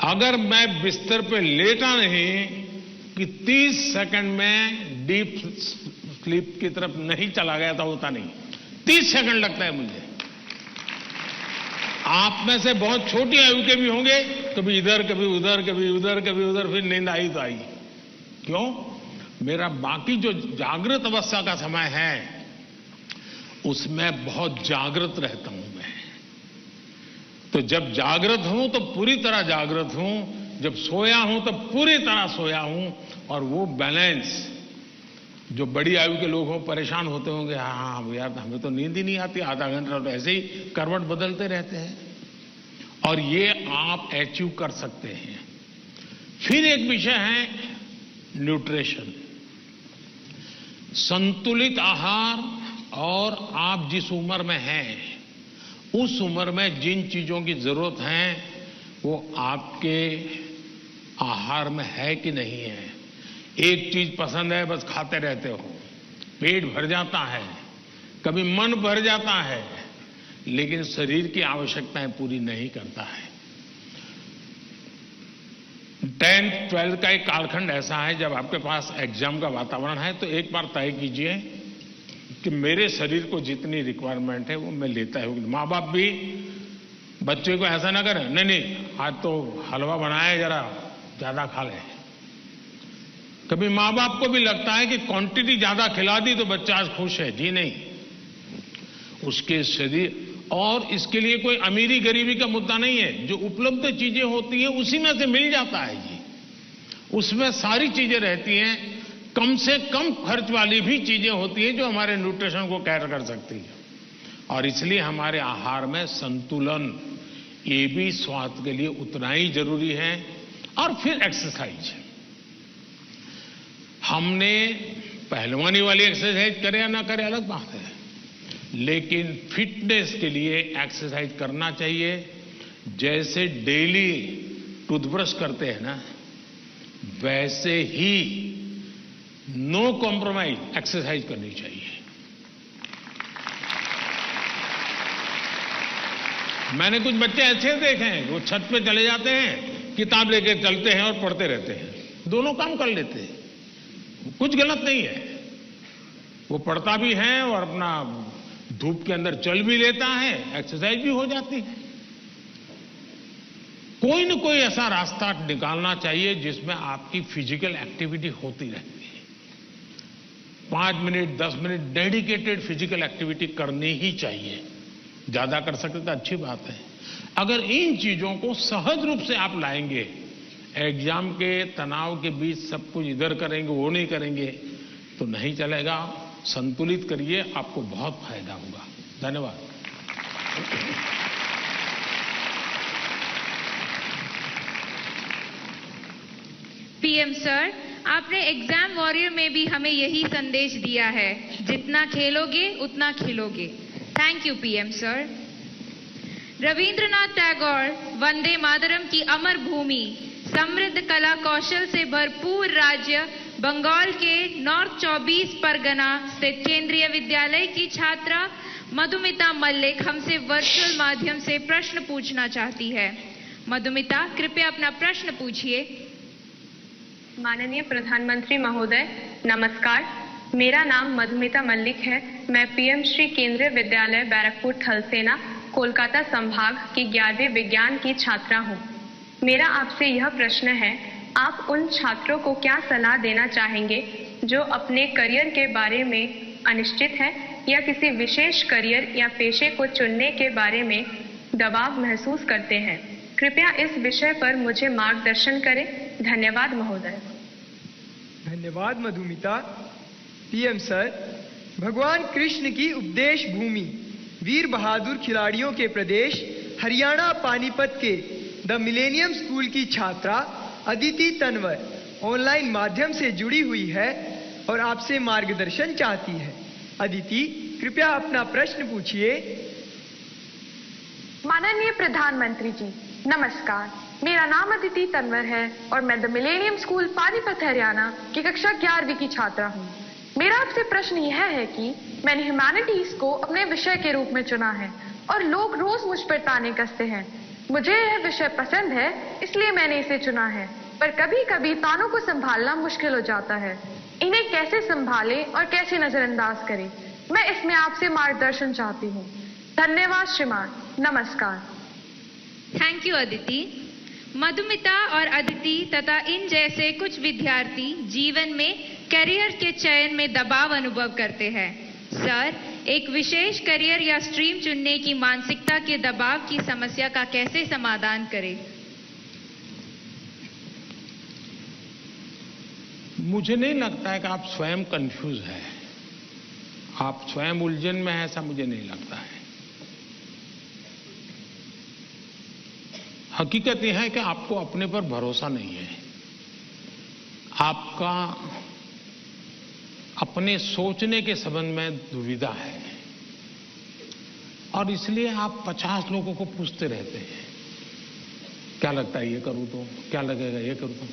अगर मैं बिस्तर पे लेटा नहीं कि 30 सेकंड में डीप स्लीप की तरफ नहीं चला गया था, होता नहीं। 30 सेकंड लगता है मुझे। आप में से बहुत छोटी आयु के भी होंगे, कभी इधर कभी उधर, कभी उधर कभी उधर, फिर नींद आई तो आई। क्यों? मेरा बाकी जो जागृत अवस्था का समय है उसमें बहुत जागृत रहता हूं मैं। तो जब जागृत हूं तो पूरी तरह जागृत हूं, जब सोया हूं तो पूरी तरह सोया हूं। और वो बैलेंस, जो बड़ी आयु के लोग हों परेशान होते होंगे, हाँ यार हमें तो नींद ही नहीं आती, आधा घंटा तो ऐसे ही करवट बदलते रहते हैं, और ये आप अचीव कर सकते हैं। फिर एक विषय है न्यूट्रिशन, संतुलित आहार। और आप जिस उम्र में हैं उस उम्र में जिन चीजों की जरूरत है वो आपके आहार में है कि नहीं है। एक चीज पसंद है, बस खाते रहते हो, पेट भर जाता है, कभी मन भर जाता है, लेकिन शरीर की आवश्यकताएं पूरी नहीं करता है। 10th 12th का एक कालखंड ऐसा है जब आपके पास एग्जाम का वातावरण है, तो एक बार तय कीजिए कि मेरे शरीर को जितनी रिक्वायरमेंट है वो मैं लेता हूं। माँ बाप भी बच्चे को ऐसा ना करें, नहीं आज तो हलवा बनाया, जरा ज्यादा खा ले। कभी माँ बाप को भी लगता है कि क्वांटिटी ज्यादा खिला दी तो बच्चा आज खुश है। जी नहीं, उसके शरीर, और इसके लिए कोई अमीरी गरीबी का मुद्दा नहीं है। जो उपलब्ध चीजें होती हैं उसी में से मिल जाता है जी, उसमें सारी चीजें रहती हैं। कम से कम खर्च वाली भी चीजें होती हैं जो हमारे न्यूट्रिशन को कैर कर सकती है। और इसलिए हमारे आहार में संतुलन, ये भी स्वास्थ्य के लिए उतना ही जरूरी है। और फिर एक्सरसाइज, हमने पहलवानी वाली एक्सरसाइज करे या ना करे अलग बात है, लेकिन फिटनेस के लिए एक्सरसाइज करना चाहिए। जैसे डेली टूथब्रश करते हैं ना, वैसे ही नो कॉम्प्रोमाइज एक्सरसाइज करनी चाहिए। मैंने कुछ बच्चे ऐसे देखे हैं, वो छत पे चले जाते हैं, किताब लेके चलते हैं और पढ़ते रहते हैं, दोनों काम कर लेते हैं। कुछ गलत नहीं है, वो पढ़ता भी है और अपना धूप के अंदर चल भी लेता है, एक्सरसाइज भी हो जाती है। कोई न कोई ऐसा रास्ता निकालना चाहिए जिसमें आपकी फिजिकल एक्टिविटी होती रहती है। 5 minute 10 minute dedicated physical activity करनी ही चाहिए। ज्यादा कर सकते तो अच्छी बात है। अगर इन चीजों को सहज रूप से आप लाएंगे, एग्जाम के तनाव के बीच सब कुछ इधर करेंगे वो नहीं करेंगे तो नहीं चलेगा। संतुलित करिए, आपको बहुत फायदा होगा। धन्यवाद। पीएम सर, आपने एग्जाम वॉरियर में भी हमें यही संदेश दिया है, जितना खेलोगे उतना खिलोगे। Thank you PM sir. Rabindranath Tagore Vande Mataram की अमर भूमि, समृद्ध कला कौशल से भरपूर राज्य बंगाल के नॉर्थ 24 परगना स्थित केंद्रीय विद्यालय की छात्रा मधुमिता मल्लिक हमसे वर्चुअल माध्यम से प्रश्न पूछना चाहती है। मधुमिता, कृपया अपना प्रश्न पूछिए। माननीय प्रधानमंत्री महोदय, नमस्कार। मेरा नाम मधुमिता मल्लिक है। मैं पीएम श्री केंद्रीय विद्यालय बैरकपुर थलसेना कोलकाता संभाग की 11वीं विज्ञान की छात्रा हूँ। मेरा आपसे यह प्रश्न है, आप उन छात्रों को क्या सलाह देना चाहेंगे जो अपने करियर के बारे में अनिश्चित हैं या किसी विशेष करियर या पेशे को चुनने के बारे में दबाव महसूस करते हैं? कृपया इस विषय पर मुझे मार्गदर्शन करें। धन्यवाद महोदय। धन्यवाद मधुमिता। पीएम सर, भगवान कृष्ण की उपदेश भूमि, वीर बहादुर खिलाड़ियों के प्रदेश हरियाणा पानीपत के द मिलेनियम स्कूल की छात्रा अदिति तनवर ऑनलाइन माध्यम से जुड़ी हुई है और आपसे मार्गदर्शन चाहती है। अदिति, कृपया अपना प्रश्न पूछिए। माननीय प्रधानमंत्री जी, नमस्कार। मेरा नाम अदिति तनवर है और मैं the millennium school Panipat Haryana की कक्षा 11वीं की छात्रा हूँ। मेरा आपसे प्रश्न यह है कि मैंने ह्यूमैनिटीज को अपने विषय के रूप में चुना है और लोग रोज मुझ पर ताने कसते हैं। मुझे यह विषय पसंद है, इसलिए मैंने इसे चुना है, पर कभी कभी तानों को संभालना मुश्किल हो जाता है। इन्हें कैसे संभालें और कैसे नजरअंदाज करें, मैं इसमें आपसे मार्गदर्शन चाहती हूँ। धन्यवाद श्रीमान, नमस्कार। Thank you Aditi. मधुमिता और अदिति तथा इन जैसे कुछ विद्यार्थी जीवन में करियर के चयन में दबाव अनुभव करते हैं। सर, एक विशेष करियर या स्ट्रीम चुनने की मानसिकता के दबाव की समस्या का कैसे समाधान करें? मुझे नहीं लगता है कि आप स्वयं कंफ्यूज हैं, आप स्वयं उलझन में हैं, ऐसा मुझे नहीं लगता है। हकीकत यह है कि आपको अपने पर भरोसा नहीं है, आपका अपने सोचने के संबंध में दुविधा है और इसलिए आप 50 लोगों को पूछते रहते हैं, क्या लगता है ये करूं तो, क्या लगेगा ये करूं तो।